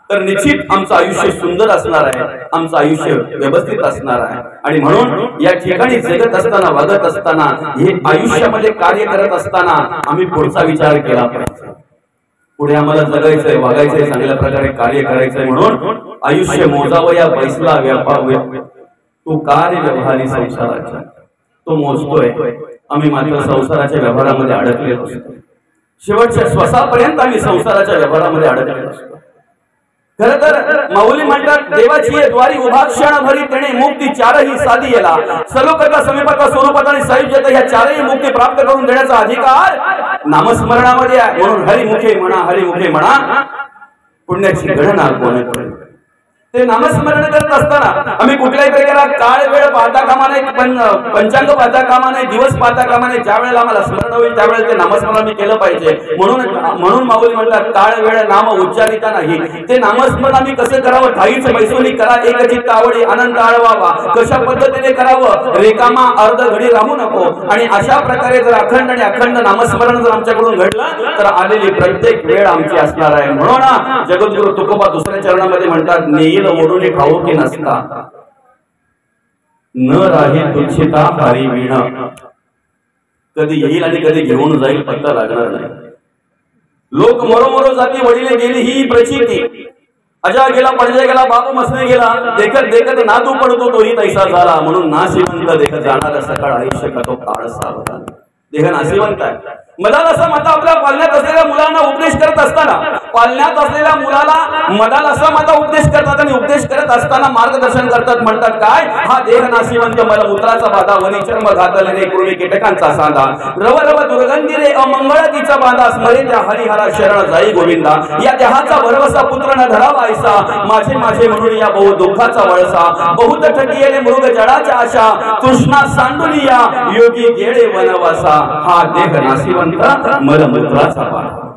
तर निश्चित आमचं आयुष्य सुंदर असणार आहे, आमचं आयुष्य व्यवस्थित असणार आहे. आणि म्हणून या ठिकाणी जगत असताना, वागत असताना, हे आयुष्यामध्ये कार्य करत असताना आम्ही पुढचा विचार केला पाहिजे. पुढे आम्हाला जगायचंय, वागायचंय, चांगल्या प्रकारे कार्य करायचंय. म्हणून आयुष्य मोजावं या बैसला तो कार्य व्यवहारी संसाराचा, तो मोजतोय. आम्ही मात्र संसाराच्या व्यवहारामध्ये अडकलेलो असतो. शेवटच्या श्वासापर्यंत आम्ही संसाराच्या व्यवहारामध्ये अडकलेलो असतो. खरं तर माऊली म्हणतात, देवाची द्वारी उभा क्षण भरी तेणे मुक्ती चारही साधी येला. सलोकता, समीपता, स्वरूपता आणि सायुज्यता ह्या चारही मुक्ती प्राप्त करून देण्याचा अधिकार नामस्मरणामध्ये आहे. म्हणून हरिमुखे म्हणा, हरिमुखे म्हणा, पुण्याची गणना कोण करेल. ते नामस्मरण करत असताना आम्ही कुठल्याही प्रकारे काळ वेळ पाहता कामा नाही, पंचांग पाहता कामा नाही, दिवस पाहता कामा नाही. ज्या वेळेला आम्हाला स्मरण होईल त्यावेळेला ते नामस्मरण आम्ही केलं पाहिजे. म्हणून माऊली म्हणतात काळ वेळ नाम उच्चारिता नाही. ते नामस्मरण आम्ही कसं करावं? ठाईच मैसोनी करा एक चित्त आवडी अनंत आळवावा. कशा पद्धतीने करावं? रेकामा अर्ध घडी राहू नको. आणि अशा प्रकारे जर अखंड आणि अखंड नामस्मरण जर आमच्याकडून घडलं तर आलेली प्रत्येक वेळ आमची असणार आहे. म्हणून जगद्गुरु तुकोबा दुसऱ्या चरणामध्ये म्हणतात नेईल ओढून खाऊ की नसता न राही तुच्छिता हारी वीणा. कधी येईल आणि कधी घेऊन जाईल पत्ता लागणार नाही. लोक मरोमरो जाती वडीले गेली ही प्रचिती. अजा गेला पडजा गेला बाबू मसने गेला. देखत देखत नातू पडतो तोही तैसा झाला. म्हणून नाशिवंत देखत जाणार सकाळ आयुष्य का तो काळ सावधान. देह नाशिवंत आहे. मदाल असं मत आपल्या पालण्यात असलेल्या मुलांना उपदेश करत असताना पालण्यात असलेल्या मुलाला मदाल असा मता उपदेश करतात आणि उपदेश करत असताना मार्गदर्शन करतात. म्हणतात काय? हा देह नाशिवंत मलमूत्राचा बाधा वनी चर्म घातलेले कृमी कीटकांचा सांधा रव रव दुर्गंधी रे अमंगळ तिचा बाधा स्मरे त्या हरिहरा शरण जाई गोविंदा. या देहाचा भरवसा पुत्र न धरावा ऐसा माझे माझे म्हणून या बहु दुःखाचा वळसा बहुत ठगियले मृग जडाच्या आशा तृष्णा सांडुलिया योगी गेळे वनवासा. हा देह नाशिवंत मलमूत्राचा बाधा.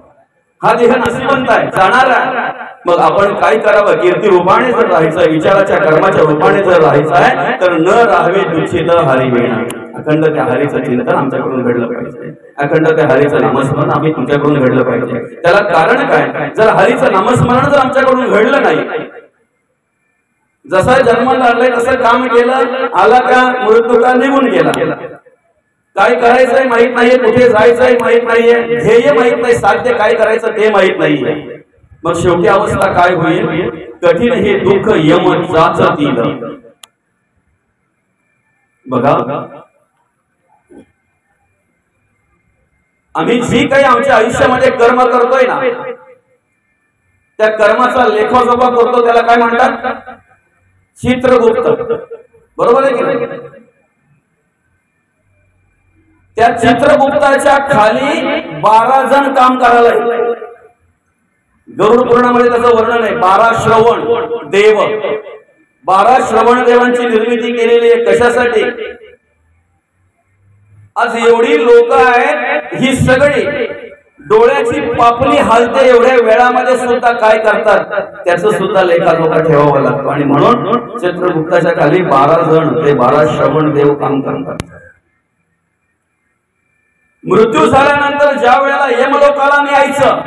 हा देह नाशिवंत आहे, जाणार आहे. मग आपण काय करावं? कीर्ती रूपाने जर राहायचं, विचाराच्या कर्माच्या रूपाने जर राहायचं आहे तर न राहावे तुच्छित हरी वीणा. अखंड त्या हरीचं चिंतन आमच्याकडून घडलं पाहिजे. अखंड त्या हरीचं नामस्मरण आम्ही तुमच्याकडून घडलं पाहिजे. त्याला कारण काय? जर हरीचं नामस्मरण जर आमच्याकडून घडलं नाही, जसा जन्माला आणलाय तसं काम केलं, आला का मृत्यू का निघून गेला. काय करायचंय माहित नाहीये, कुठे जायचंय माहित नाहीये, ध्येय माहित नाही, साध्य काय करायचं ते माहित नाहीये. मग शेवटी अवस्था काय होईल? कठीण हे दुःख यम जाचतील. बघा आम्ही जी काही आमच्या आयुष्यामध्ये कर्म करतोय ना त्या कर्माचा लेखाजोखा करतो त्याला काय म्हणतात? चित्रगुप्त. बरोबर आहे की नाही? त्या चित्रगुप्ताच्या खाली 12 जण काम करायला आहेत. गरुड पुराणामध्ये त्याचं वर्णन आहे. 12 श्रवण देव, 12 श्रवण देवांची निर्मिती केलेली आहे. कशासाठी? आज एवढी लोक आहेत, ही सगळी डोळ्याची पापणी हालते एवढ्या वेळामध्ये सुद्धा काय करतात त्याचं सुद्धा लेखाजोखा ठेवावा लागतो. आणि म्हणून चित्रगुप्ताच्या खाली 12 जण ते 12 श्रवण देव काम करतात. मृत्यू झाल्यानंतर ज्या वेळेला यमलोकाला न्यायचं,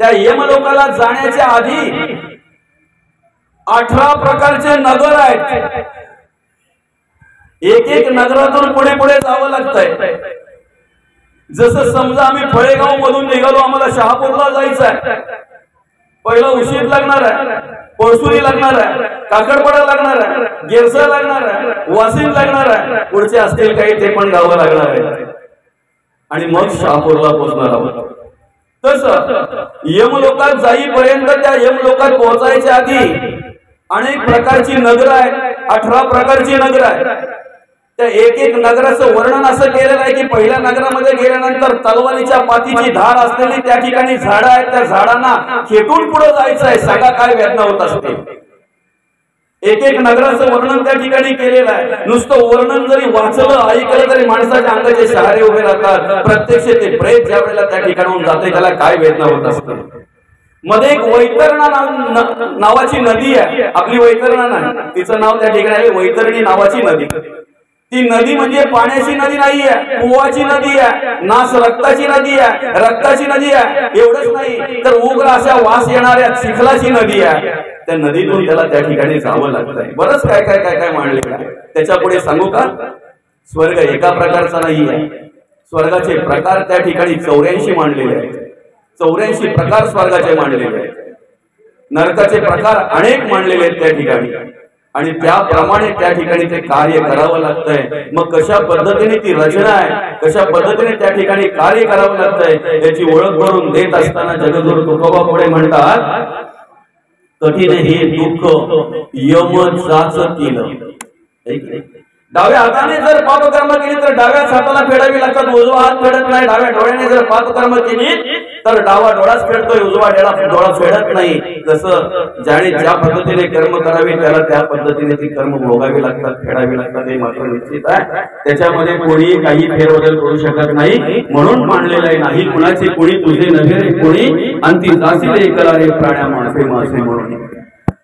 त्या यमलोकाला जाण्याच्या आधी 18 प्रकारचे नगर आहेत. एक एक नगरातून पुढे पुढे जावं लागतंय. जसं समजा आम्ही फळेगाव मधून निघालो, आम्हाला शहापूरला जायचं आहे. पहिला उशीर लागणार आहे, पोळसुरी लागणार आहे, काकडपडा लागणार आहे, गेरसा लागणार आहे, वासिन लागणार आहे, पुढचे असतील काही ते पण गावं लागणार आहे. आणि मग शहापूरला पोहोचणार आहोत. तसं यमलोकात जाईपर्यंत त्या यमलोकात पोहोचायच्या आधी अनेक प्रकारची नगर आहेत. 18 प्रकारची नगर आहेत. त्या एक एक नगराचं वर्णन असं केलेलं आहे की पहिल्या नगरामध्ये गेल्यानंतर तलवारीच्या पातीची धार असलेली त्या ठिकाणी झाडं आहेत. त्या झाडांना खेटून पुढे जायचं आहे. सांगा काय वेदना होत असते. एक एक नगराचं वर्णन त्या ठिकाणी केलेलं आहे. नुसतं वर्णन जरी वाचलं ऐकलं तरी माणसाच्या अंगाचे शहारे उभे राहतात. प्रत्यक्ष ते प्रेत ज्या वेळेला त्या ठिकाणाहून जाते त्याला काय वेदना होत असते. मध्ये एक वैतरणा नावाची नदी आहे. आपली वैतरणा नाही, तिचं नाव त्या ठिकाणी आहे वैतरणी नावाची नदी. ती नदी म्हणजे पाण्याची नदी नाही आहे, कुवाची नदी आहे, नास रक्ताची नदी आहे, रक्ताची नदी आहे. एवढंच नाही तर उग्र अशा वास येणाऱ्या चिखलाची नदी आहे. त्या नदीतून त्याला त्या ठिकाणी जावं लागतंय. बरंच काय काय काय काय मांडलेलं आहे. त्याच्या पुढे सांगू का? स्वर्ग एका प्रकारचा नाही आहे. स्वर्गाचे प्रकार त्या ठिकाणी 84 मांडलेले आहेत. 84 प्रकार स्वर्गाचे मांडलेले आहेत. नरकाचे प्रकार अनेक मांडलेले आहेत त्या ठिकाणी. आणि त्याप्रमाणे त्या ठिकाणी ते कार्य करावं लागतंय. मग कशा पद्धतीने ती रचना आहे, कशा पद्धतीने त्या ठिकाणी कार्य करावं लागतंय याची ओळख करून देत असताना जगद्गुरु तुकोबा पुढे म्हणतात कठीण हे दुःख यम जाचतील. डाव्या हाताने जर पापकर्म केली तर डाव्याच हाताला फेडावी लागतात, उजवा हात फेडत नाही. डाव्या डोळ्याने जर पापकर्म केली तर डावा डोळाच फेडतोय, उजवा डोळा फेडत नाही. जसं ज्याने ज्या पद्धतीने कर्म करावे त्याला त्या पद्धतीने ती कर्म भोगावी लागतात, फेडावी लागतात, हे मात्र निश्चित आहे. त्याच्यामध्ये कोणी काही फेरबदल करू शकत नाही, म्हणून मानलेलं आहे नाही कुणाचे कोणी तुझे नव्हे रे कोणी, अंती जासील एकला रे प्राण्या मासे मासे म्हणून.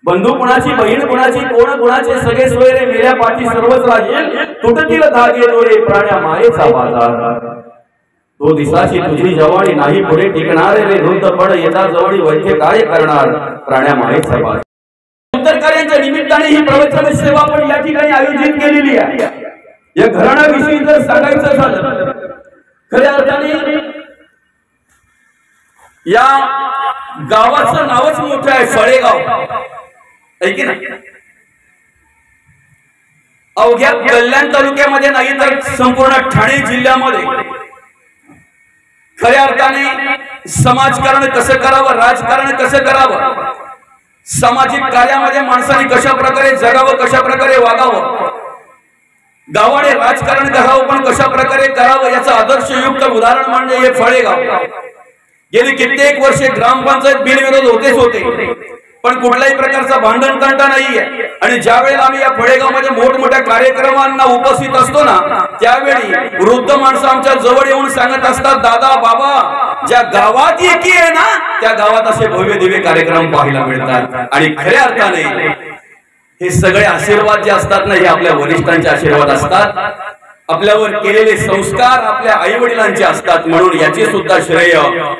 बंधू कुणाची, बहीण कुणाची, कोण कुणाचे, सगळे सोयरे मेल्या पाठी सर्वच राहील, तुटतील धागे दोरे प्राण्या मायेचा बाजार. तो दिसाची तुझी जवानी नाही पुढे टिकणारे रे वृद्ध पड येता जवळी वैद्य काय करणार प्राण्या मायेचा बाजार. उत्तर कार्यांच्या निमित्ताने ही प्रवचन सेवा पण या ठिकाणी आयोजित केलेली आहे. या घराण्याविषयी जर सांगायचं झालं खऱ्या अर्थाने या गावाचं नावच मोठं आहे, फळेगाव. ऐकी ना, अवघ्या कल्याण तालुक्यामध्ये नाही तर संपूर्ण ठाणे जिल्ह्यामध्ये खऱ्या अर्थाने समाजकारण कसं करावं, राजकारण कसं करावं, सामाजिक कार्यामध्ये माणसाने कशा प्रकारे जगावं, कशा प्रकारे वागावं, गावाने राजकारण करावं पण कशा प्रकारे करावं याचं आदर्शयुक्त उदाहरण म्हणजे हे फळेगाव. गेली कित्येक वर्षे ग्रामपंचायत बिनविरोध होतेच होते, पण कुठल्याही प्रकारचा भांडण तंटा नाहीये. आणि ज्या वेळेला आम्ही या फळेगावमध्ये मोठमोठ्या कार्यक्रमांना उपस्थित असतो ना, त्यावेळी वृद्ध माणसं आमच्या जवळ येऊन सांगत असतात, दादा बाबा ज्या गावात एकी आहे ना त्या गावात असे भव्य दिव्य कार्यक्रम पाहायला मिळतात. आणि खऱ्या अर्थाने हे सगळे आशीर्वाद जे असतात ना, हे आपल्या वरिष्ठांचे आशीर्वाद असतात, आपल्यावर केलेले संस्कार आपल्या आई वडिलांचे असतात. म्हणून याचे सुद्धा श्रेय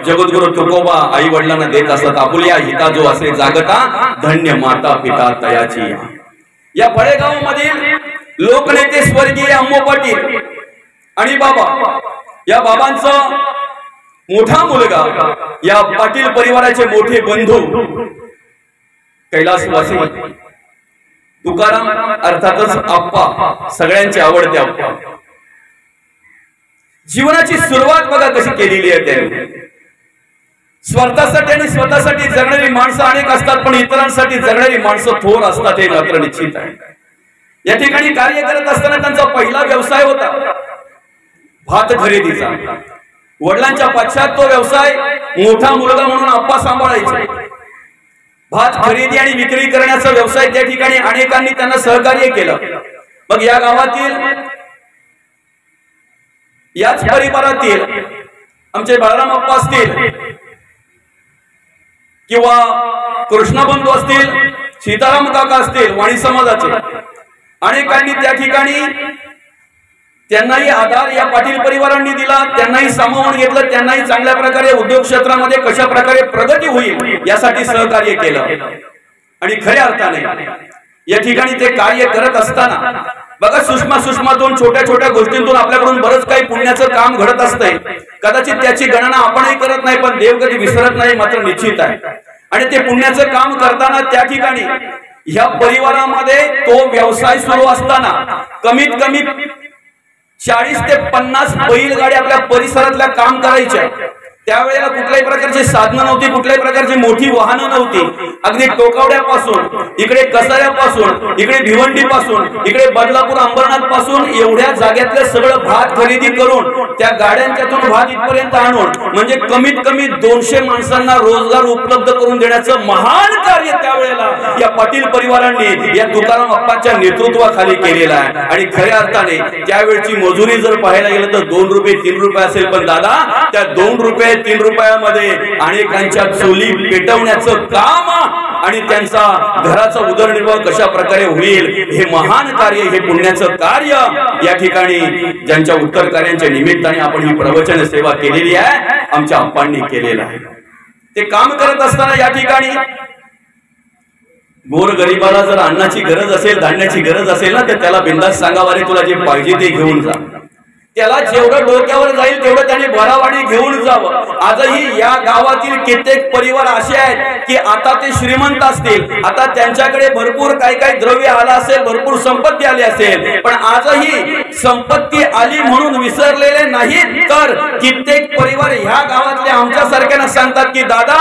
जगद्गुरु तुकोबा आई वडिलांना देत असतात. आपुल्या हिता जो असे जागता धन्य माता पिता तयाची. या फळेगावामधील लोकनेते स्वर्गीय अम्मो पाटील आणि बाबा, या बाबांचा मोठा मुलगा, या पाटील परिवाराचे मोठे बंधू कैलासवासी तुकाराम, अर्थातच आप्पा, सगळ्यांचे आवडते आप्पा. जीवनाची सुरुवात बघा कशी केलेली आहे त्यांनी. स्वतःसाठी आणि स्वतःसाठी जगणारी माणसं अनेक असतात, पण इतरांसाठी जगणारी माणसं थोर असतात, हे मात्र निश्चित आहे. या ठिकाणी कार्य करत असताना त्यांचा पहिला व्यवसाय होता भात खरेदीचा. वडिलांच्या पश्चात तो व्यवसाय मोठा मुलगा म्हणून आप्पा सांभाळायचे. भात खरेदी आणि विक्री करण्याचा व्यवसाय त्या ठिकाणी अनेकांनी त्यांना सहकार्य केलं. मग या गावातील याच परिवारातील आमचे बाळराम अप्पा असतील किंवा कृष्णबंधू असतील, सीताराम काका असतील, वाणी समाजाचे, अनेकांनी त्या ठिकाणी त्यांनाही आधार या पाटील परिवारांनी दिला, त्यांनाही सामावून घेतलं, त्यांनाही चांगल्या प्रकारे उद्योग क्षेत्रामध्ये कशा प्रकारे प्रगती होईल यासाठी सहकार्य केलं. आणि खऱ्या अर्थाने या ठिकाणी ते कार्य करत असताना बघा, सूक्ष्मातून छोट्या छोट्या गोष्टींतून आपल्याकडून बरंच काही पुण्याचं काम घडत असतंय. कदाचित त्याची गणना आपणही करत नाही, पण देव कधी विसरत नाही मात्र निश्चित आहे. आणि ते पुण्याचं काम करताना त्या ठिकाणी ह्या परिवारामध्ये तो व्यवसाय सुरू असताना कमीत कमी 40 ते 50 बैलगाड्या आपल्या परिसरातल्या काम करायच्या. त्यावेळेला कुठल्याही प्रकारची साधनं नव्हती, कुठल्याही प्रकारची मोठी वाहनं नव्हती. अगदी टोकावड्यापासून इकडे कसाऱ्यापासून, इकडे भिवंडीपासून, इकडे बदलापूर अंबरनाथ पासून एवढ्या जाग्यातलं सगळं भात खरेदी करून त्या गाड्यांच्यातून भात इथपर्यंत आणून म्हणजे कमीत कमी 200 माणसांना रोजगार उपलब्ध करून देण्याचं महान कार्य त्यावेळेला या पाटील परिवारांनी या तुकाराम अप्पांच्या नेतृत्वाखाली केलेलं आहे. आणि खऱ्या अर्थाने त्यावेळची मजुरी जर पाहायला गेलं तर 2 रुपये 3 रुपये असेल, पण दादा त्या 2 रुपये 3 रुपयामध्ये अनेकांच्या चोली पेटवण्याचं काम आणि त्यांचा घराचा उदरनिर्वाह कशा प्रकारे होईल हे महान कार्य, हे पुण्याचं कार्य या ठिकाणी ज्यांच्या उत्तर कार्यांच्या निमित्ताने आपण ही प्रवचन सेवा केलेली आहे, आमच्या अप्पांनी केलेलं आहे. ते काम करत असताना या ठिकाणी गोर गरीबाला जर अन्नाची गरज असेल, धान्याची गरज असेल ना, तर त्याला बिंदास सांगावा रे तुला जे पाहिजे ते घेऊन जा. त्याला जेवढं डोक्यावर जाईल तेवढं त्याने भरावाने घेऊन जावं। आजही या गावातील कित्येक परिवार असे आहेत की आता ते श्रीमंत असतील, आता त्यांच्याकडे भरपूर काही द्रव्य आला असेल, भरपूर संपत्ती आली असेल, पण आजही संपत्ती आली म्हणून विसरलेले नाहीत, तर कित्येक परिवार ह्या गावातले आमच्या सारख्यांना सांगतात की दादा,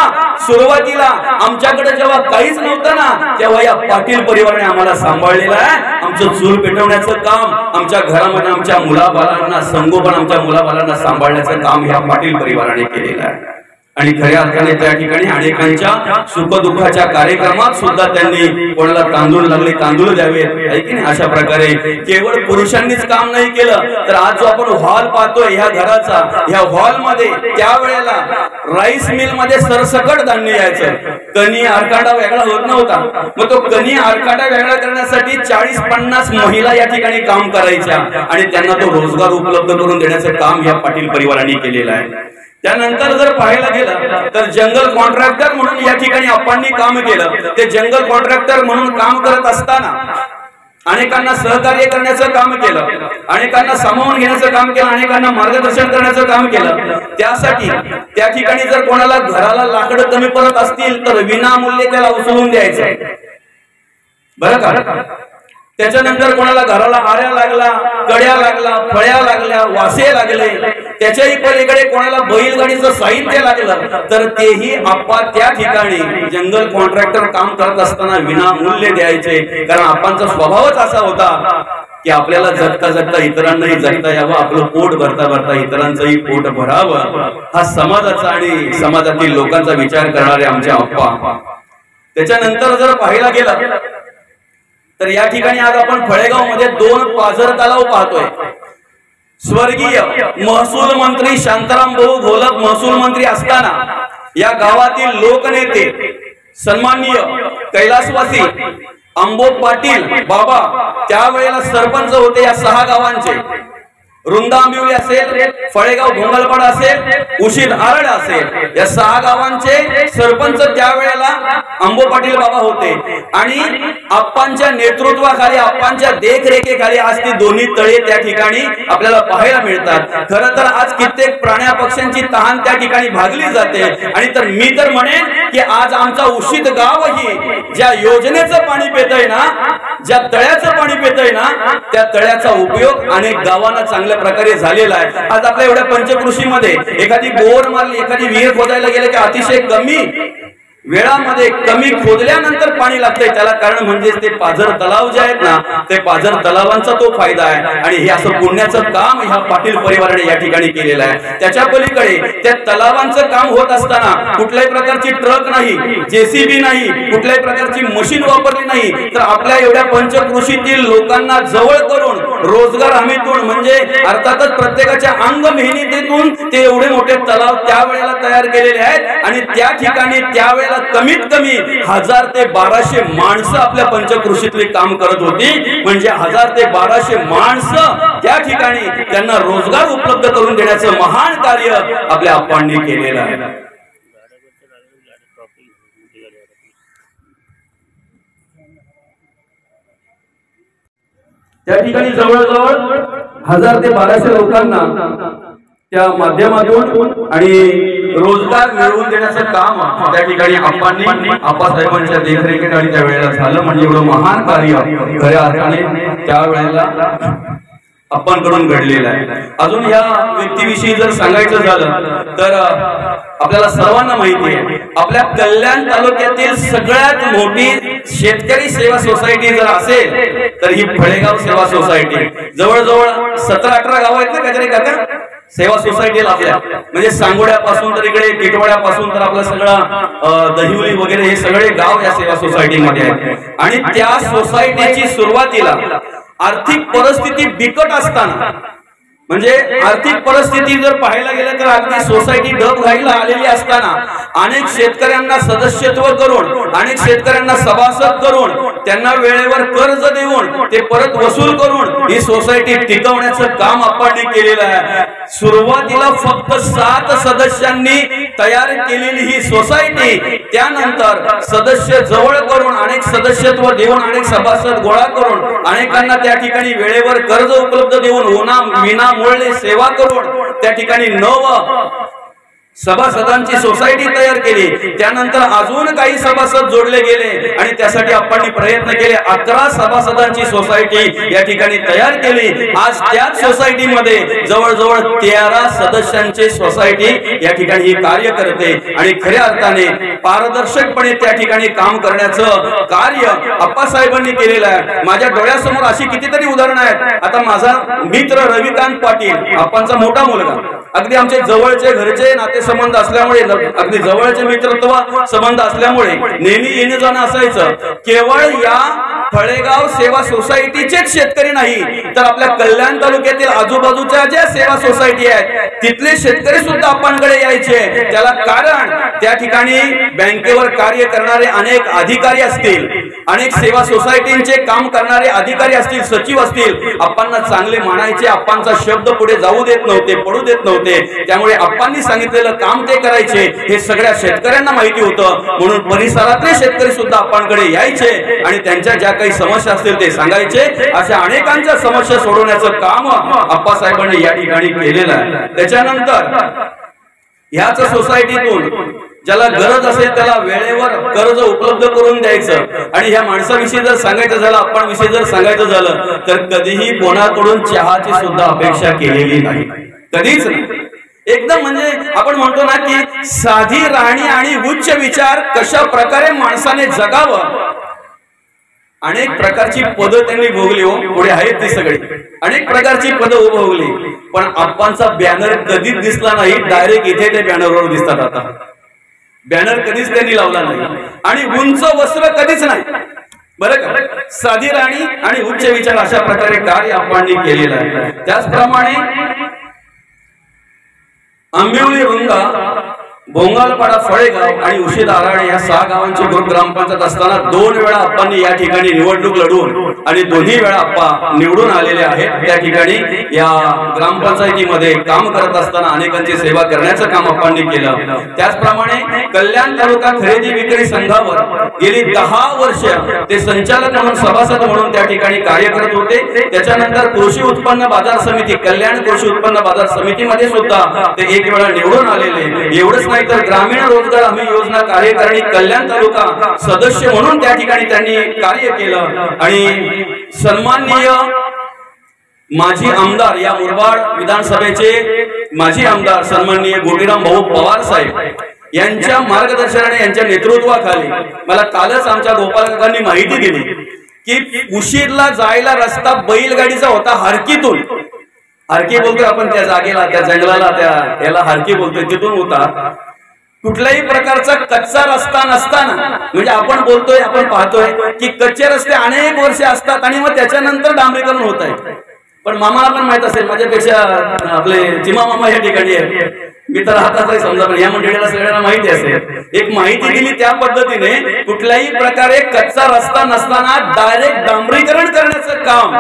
सुरुवातीला आमच्याकडे जेव्हा काहीच नव्हतं ना, तेव्हा या पाटील परिवाराने आम्हाला सांभाळलेलं आहे। आमचं चूल पेटवण्याचं काम, आमच्या घरामध्ये आमच्या मुलाबाळांना संगोपन, आमच्या मुलाबाळांना सांभाळण्याचं काम ह्या पाटील परिवाराने केलेलं आहे। आणि खऱ्या अर्थाने त्या ठिकाणी अनेकांच्या सुखदुःखाच्या कार्यक्रमात सुद्धा त्यांनी कोणाला तांदूळ लागले तांदूळ द्यावेत, आहे की नाही, अशा प्रकारे केवळ पुरुषांनीच काम नाही केलं, तर आज जो आपण हॉल पाहतोय ह्या घराचा, ह्या हॉल मध्ये त्यावेळेला राईस मिल मध्ये सरसकट धान्य यायचं, कणी आरकाडा वेगळा होत नव्हता। मग तो कणी आरकाडा वेगळा करण्यासाठी 40-50 महिला या ठिकाणी काम करायच्या आणि त्यांना तो रोजगार उपलब्ध करून देण्याचं काम या पाटील परिवाराने केलेलं आहे। त्यानंतर जर पाहायला गेलं तर जंगल कॉन्ट्रॅक्टर म्हणून या ठिकाणी आपांनी काम केलं। ते जंगल कॉन्ट्रॅक्टर म्हणून काम करत असताना अनेकांना सहकार्य करण्याचं काम केलं, अनेकांना सामावून घेण्याचं काम केलं, अनेकांना मार्गदर्शन करण्याचं काम केलं। त्यासाठी त्या ठिकाणी जर कोणाला घराला लाकडं कमी पडत असतील तर विनामूल्य त्याला उचलून द्यायचं, बरं का। त्याच्यानंतर कोणाला घराला आऱ्या लागला, कड्या लागला, फळ्या लागल्या, वासे लागले, त्याच्याही पलीकडे कोणाला बैलगाडीचं साहित्य लागलं तर तेही आप्पा त्या ठिकाणी जंगल कॉन्ट्रॅक्टर काम करत असताना विनामूल्य द्यायचे। कारण आप्पांचा स्वभावच असा होता की आपल्याला जगता जगता इतरांनाही जगता यावं, आपलं पोट भरता भरता इतरांचंही पोट भरावं, हा समाजाचा आणि समाजातील लोकांचा विचार करणारे आमचे आप्पा। त्याच्यानंतर जर पाहायला गेलं तर या ठिकाणी आज आपण फळेगाव मध्ये 2 पाझर तलाव पाहतोय। स्वर्गीय महसूल मंत्री शांताराम भाऊ घोलप महसूल मंत्री असताना या गावातील लोकनेते सन्माननीय कैलासवासी अंबोज पाटील बाबा त्यावेळेला सरपंच होते या 6 गावांचे। रुंदांबिवली असेल, फळेगाव भोंगलपाडा असेल, उशीर आरड असेल, या 6 गावांचे सरपंच त्यावेळेला अंबो पाटील बाबा होते। आणि आप्पांच्या नेतृत्वाखाली, आप्पांच्या देखरेखीखाली आज ती दोन्ही तळे त्या ठिकाणी आपल्याला पाहायला मिळतात। खरं तर आज कित्येक प्राण्या पक्ष्यांची तहान त्या ठिकाणी भागली जाते। आणि तर मी तर म्हणेन की आज आमचा उशीत गावही ज्या योजनेचं पाणी पितंय ना, ज्या तळ्याचं पाणी पितंय ना, त्या तळ्याचा उपयोग अनेक गावांना चांगल्या प्रकारे झालेला आहे। आज आपल्या एवढ्या पंचकृषीमध्ये एखादी बोर मारली, एखादी विहीर खोदायला गेले की अतिशय कमी वेळामध्ये, कमी खोदल्यानंतर पाणी लागतंय, त्याला कारण म्हणजे ते पाझर तलाव जे आहेत ना, ते पाझर तलावांचा तो फायदा आहे। आणि हे असं पुण्याचं काम ह्या पाटील परिवाराने या ठिकाणी केलेलं आहे। त्याच्या पलीकडे त्या तलावांचं काम होत असताना कुठल्याही प्रकारची ट्रक नाही, जेसीबी नाही, कुठल्याही प्रकारची मशीन वापरली नाही, तर आपल्या एवढ्या पंचकृषीतील लोकांना जवळ करून रोजगार हमीतून, म्हणजे अर्थातच प्रत्येकाच्या अंग मेहनतीतून ते एवढे मोठे तलाव त्यावेळेला तयार केलेले आहेत। आणि त्या ठिकाणी त्यावेळेला कमीत कमी 1000 ते 1200 माणसं आपल्या पंचकृषीतली काम करत होती। म्हणजे 1000 ते 1200 माणसं त्या ठिकाणी त्यांना रोजगार उपलब्ध करून देण्याचं महान कार्य आपल्या आप्पांनी केलेलं आहे। त्या ठिकाणी जवळजवळ 1000 ते 1200 लोकांना त्या माध्यमातून आणि रोजगार मिळवून देण्याचं काम त्या ठिकाणी आप्पांनी, आप्पासाहेबांच्या देखरेखीखाली त्या वेळेला झालं। म्हणजे एवढं महान कार्य खऱ्या अर्थाने त्या वेळेला आप्पांकडून घडलेलं आहे। अजून या व्यक्तीविषयी जर सांगायचं झालं तर आपल्याला सर्वांना माहिती आहे, आपल्या कल्याण तालुक्यातील सगळ्यात मोठी शेतकरी सेवा सोसायटी जर असेल तर ही फळेगाव सेवा सोसायटी। जवळजवळ 17-18 गाव आहेत ना काहीतरी काका सेवा सोसायटीला आपल्या, म्हणजे सांगोड्यापासून तर इकडे टिटवाड्यापासून तर आपलं सगळं दहिवली वगैरे हे सगळे गाव या सेवा सोसायटीमध्ये आहेत। आणि त्या सोसायटीची सुरुवातीला आर्थिक परिस्थिती बिकट असताना, म्हणजे आर्थिक परिस्थिती जर पाहायला गेलं तर अगदी सोसायटी डबघाईला आलेली असताना अनेक शेतकऱ्यांना सदस्यत्व करून, अनेक शेतकऱ्यांना सभासद करून, त्यांना वेळेवर कर्ज देऊन ते परत वसूल करून ही सोसायटी टिकवण्याचं काम आप्पांनी केलेलं आहे। सुरुवातीला फक्त 7 सदस्यांनी तयार केलेली ही सोसायटी त्यानंतर सदस्य जवळ करून अनेक सदस्यत्व देऊन अनेक सभासद गोळा करून अनेकांना त्या ठिकाणी वेळेवर कर्ज उपलब्ध देऊन विनामूल्य सेवा करून त्या ठिकाणी 9 सभासदांची सोसायटी तयार केली। त्यानंतर अजून काही सभासद जोडले गेले आणि त्यासाठी आपण प्रयत्न केले। 11 सभासदांची सोसायटी या ठिकाणी तयार केली। आज त्याच सोसायटीमध्ये जवळजवळ 13 सदस्यांची सोसायटी या ठिकाणी ही कार्य करते आणि खऱ्या अर्थाने पारदर्शकपणे त्या ठिकाणी काम करण्याचं कार्य अप्पासाहेबांनी केलेलं आहे। माझ्या डोळ्यासमोर अशी कितीतरी उदाहरणं आहेत। आता माझा मित्र रविकांत पाटील आपणचा मोठा मुलगा, अगदी आमचे जवळचे घरचे नाते संबंध असल्यामुळे अगदी जवळचे मित्रत्व संबंध असल्यामुळे नेहमी येणे जाणं असायचं। केवळ या फळेगाव सेवा सोसायटीचेच शेतकरी नाही तर आपल्या कल्याण तालुक्यातील आजूबाजूच्या ज्या सेवा सोसायटी आहेत तिथले शेतकरी सुद्धा आपणकडे यायचे। त्याला कारण त्या ठिकाणी बँकेवर कार्य करणारे अनेक अधिकारी असतील, अनेक सेवा सोसायटींचे काम करणारे अधिकारी असतील, सचिव असतील, आपणना चांगले मानायचे, आपणचा शब्द पुढे जाऊ देत नव्हते, पडू देत नव्हते। त्यामुळे आपणनी सांगितलेलं काम ते करायचे हे सगळ्या शेतकऱ्यांना माहिती होतं। म्हणून परिसरातले शेतकरी सुद्धा आपणकडे यायचे आणि त्यांच्या ज्या काही समस्या असतील ते सांगायचे। अशा अनेकांच्या समस्या सोडवण्याचं काम अप्पासाहेबांनी या ठिकाणी केलेलं आहे। त्याच्यानंतर ह्याच सोसायटीतून ज्याला गरज असेल त्याला वेळेवर कर्ज उपलब्ध करून द्यायचं। आणि ह्या माणसाविषयी जर सांगायचं झालं, आपण विषयी जर सांगायचं झालं तर कधीही कोणाकडून चहाची सुद्धा अपेक्षा केलेली नाही, कधीच नाही। एकदम म्हणजे आपण म्हणतो ना की साधी राहणी आणि उच्च विचार कशा प्रकारे माणसाने जगावं। अनेक प्रकारची पदं त्यांनी भोगली, हो पुढे आहेत ती सगळी अनेक प्रकारची पदं भोगली, पण आपणचा बॅनर कधीच दिसला नाही। डायरेक्ट इथे ते बॅनरवर दिसतात। आता बॅनर कधीच त्यांनी लावला नाही आणि उंच वस्त्र कधीच नाही, बरं का। साधी राहणी आणि उच्च विचार अशा प्रकारे कार्य आपण केलेलं आहे। त्याचप्रमाणे आंबिवली रुंदा, भोंगालपाडा, फळेगाव आणि उशीद आराडे या 6 गावांची ग्रुप ग्रामपंचायत असताना 2 वेळा आपण या ठिकाणी निवडणूक लढवून आणि दोन्ही वेळा आप्पा निवडून आलेले आहेत। त्या ठिकाणी या ग्रामपंचायतीमध्ये काम करत असताना अनेकांची सेवा करण्याचं काम आपण केलं। त्याचप्रमाणे कल्याण तालुका खरेदी विक्री संघावर गेली 10 वर्ष ते संचालक म्हणून, सभासद म्हणून त्या ठिकाणी कार्य करत होते। त्याच्यानंतर कृषी उत्पन्न बाजार समिती, कल्याण कृषी उत्पन्न बाजार समितीमध्ये सुद्धा ते 1 वेळा निवडून आलेले। एवढंच नाही तर ग्रामीण रोजगार हमी योजना कार्यकारिणी कल्याण तालुका सदस्य म्हणून त्या ठिकाणी त्यांनी कार्य केलं। आणि सन्माननीय माजी आमदार, या मुरबाड विधानसभेचे माजी आमदार सन्माननीय गोटीराम भाऊ पवार साहेब यांच्या मार्गदर्शनाने, यांच्या नेतृत्वाखाली मला कालच आमच्या गोपालकाकांनी माहिती दिली की उशीरला जायला रस्ता बैलगाडीचा होता हरकीतून, हरकी बोलतोय आपण त्या जागेला, त्या जंगलाला, त्या याला हरकी बोलतोय, तिथून होता। कुठल्याही प्रकारचा कच्चा रस्ता नसताना, म्हणजे आपण बोलतोय, आपण पाहतोय की कच्चे रस्ते अनेक वर्षे असतात आणि मग त्याच्यानंतर डांबरीकरण होत आहे। पण मामाला पण माहित असेल, माझ्यापेक्षा आपले चिमा मामा या ठिकाणी आहेत, मी तर हाताच समजा, पण या मंडळीला सगळ्यांना माहिती असेल। एक माहिती दिली त्या पद्धतीने कुठल्याही प्रकारे कच्चा रस्ता नसताना डायरेक्ट डांबरीकरण करण्याचं काम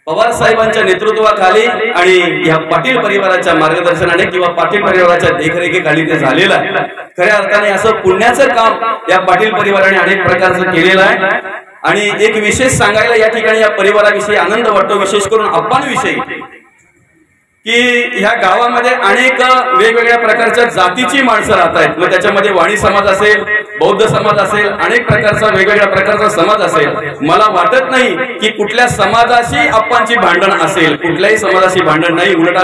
पवार साहेबांच्या नेतृत्वाखाली आणि या पाटील परिवाराच्या मार्गदर्शनाने किंवा पाटील परिवाराच्या देखरेखीखाली ते झालेलं आहे। खऱ्या अर्थाने असं पुण्याचं काम या पाटील परिवाराने अनेक प्रकारचं केलेलं आहे। आणि एक विशेष सांगायला या ठिकाणी या परिवाराविषयी आनंद वाटतो, विशेष करून अप्पांविषयी, की ह्या गावामध्ये अनेक वेगवेगळ्या प्रकारच्या जातीची माणसं राहत आहेत। मग त्याच्यामध्ये वाणी समाज असेल, बौद्ध समाज असेल, अनेक प्रकारचा वेगवेगळ्या प्रकारचा समाज असेल। मला वाटत नाही की कुठल्या समाजाशी अप्पांची भांडण असेल, कुठल्याही समाजाशी भांडण नाही, उलट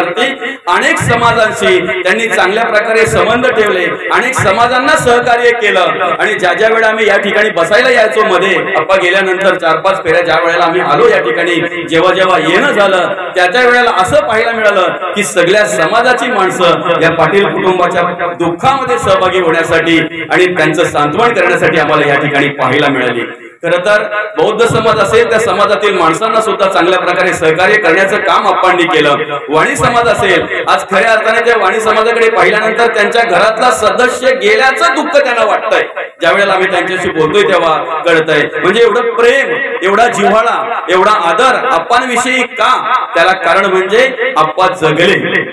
अनेक समाजांशी त्यांनी चांगल्या प्रकारे संबंध ठेवले, अनेक समाजांना सहकार्य केलं। आणि ज्या ज्या वेळा आम्ही या ठिकाणी बसायला यायचो, मध्ये अप्पा गेल्यानंतर 4-5 फेऱ्या ज्या वेळेला आम्ही आलो या ठिकाणी, जेव्हा जेव्हा येणं झालं त्या त्या वेळेला असं पाहायला मिळालं की सगळ्या समाजाची माणसं या पाटील कुटुंबाच्या दुःखामध्ये सहभागी होण्यासाठी आणि त्यांचं सांत्वन करण्यासाठी आम्हाला या ठिकाणी पाहायला मिळाली। खरं तर बौद्ध समाज असेल, त्या समाजातील माणसांना सुद्धा चांगल्या प्रकारे सहकार्य करण्याचं काम आपण केलं। वाणी समाज असेल, आज खऱ्या अर्थाने त्या वाणी समाजाकडे पाहिल्यानंतर त्यांच्या घरातला सदस्य गेल्याचं दुःख त्यांना वाटतंय। ज्यावेळेला आम्ही त्यांच्याशी बोलतोय तेव्हा कळतंय. म्हणजे एवढं प्रेम, एवढा जिव्हाळा, एवढा आदर आप्पांविषयी का? त्याला कारण म्हणजे आप्पा जगले,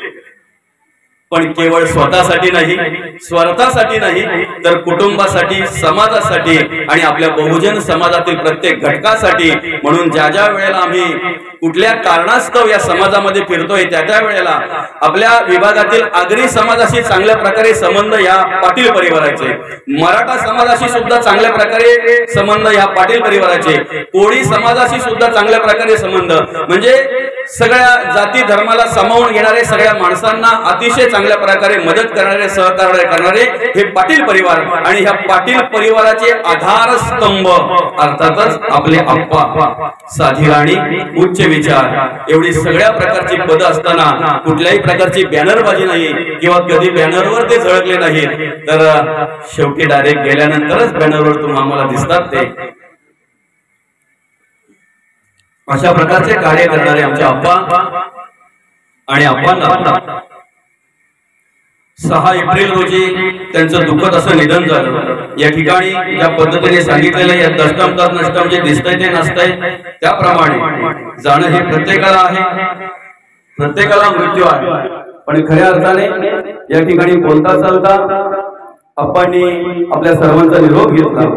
पण केवळ स्वतःसाठी नाही, स्वार्थासाठी नाही, तर कुटुंबासाठी, समाजासाठी आणि आपल्या बहुजन समाजातील प्रत्येक घटकासाठी. म्हणून ज्या ज्या वेळेला आम्ही कुठल्या कारणास्तव या समाजामध्ये फिरतोय त्या वेळेला आपल्या विभागातील आगरी समाजाशी चांगल्या प्रकारे संबंध या पाटील परिवाराचे, मराठा समाजाशी सुद्धा चांगल्या प्रकारे संबंध या पाटील परिवाराचे, कोळी समाजाशी सुद्धा चांगल्या प्रकारे संबंध, म्हणजे सगळ्या जाती धर्माला सामावून घेणारे, सगळ्या माणसांना अतिशय चांगल्या प्रकारे मदत करणारे, सहकार्य करणारे हे पाटील परिवार. आणि ह्या पाटील परिवाराचे आधारस्तंभ अर्थातच आपले आप्पा. साधी राणी, उच्च विचार, एवढी सगळ्या प्रकारची पद असताना कुठल्याही प्रकारची बॅनरबाजी नाही किंवा कधी बॅनरवर ते झळकले नाहीत, तर शेवटी डायरेक्ट गेल्यानंतरच बॅनरवर तुम्हाला आम्हाला दिसतात ते. अशा प्रकारचे कार्य करणारे आमचे आप्पा. आणि आप्पांना 6 एप्रिल रोजी त्यांचं दुःखद असं निधन झालं. या ठिकाणी ज्या पद्धतीने सांगितलेलं या दष्टम तर नष्टम जे दिसतंय ते नसतंय त्याप्रमाणे जाणं हे प्रत्येकाला आहे, प्रत्येकाला मृत्यू आहे. पण खऱ्या अर्थाने या ठिकाणी बोलता चालता आप्पांनी आपल्या सर्वांचा निरोप घेतला.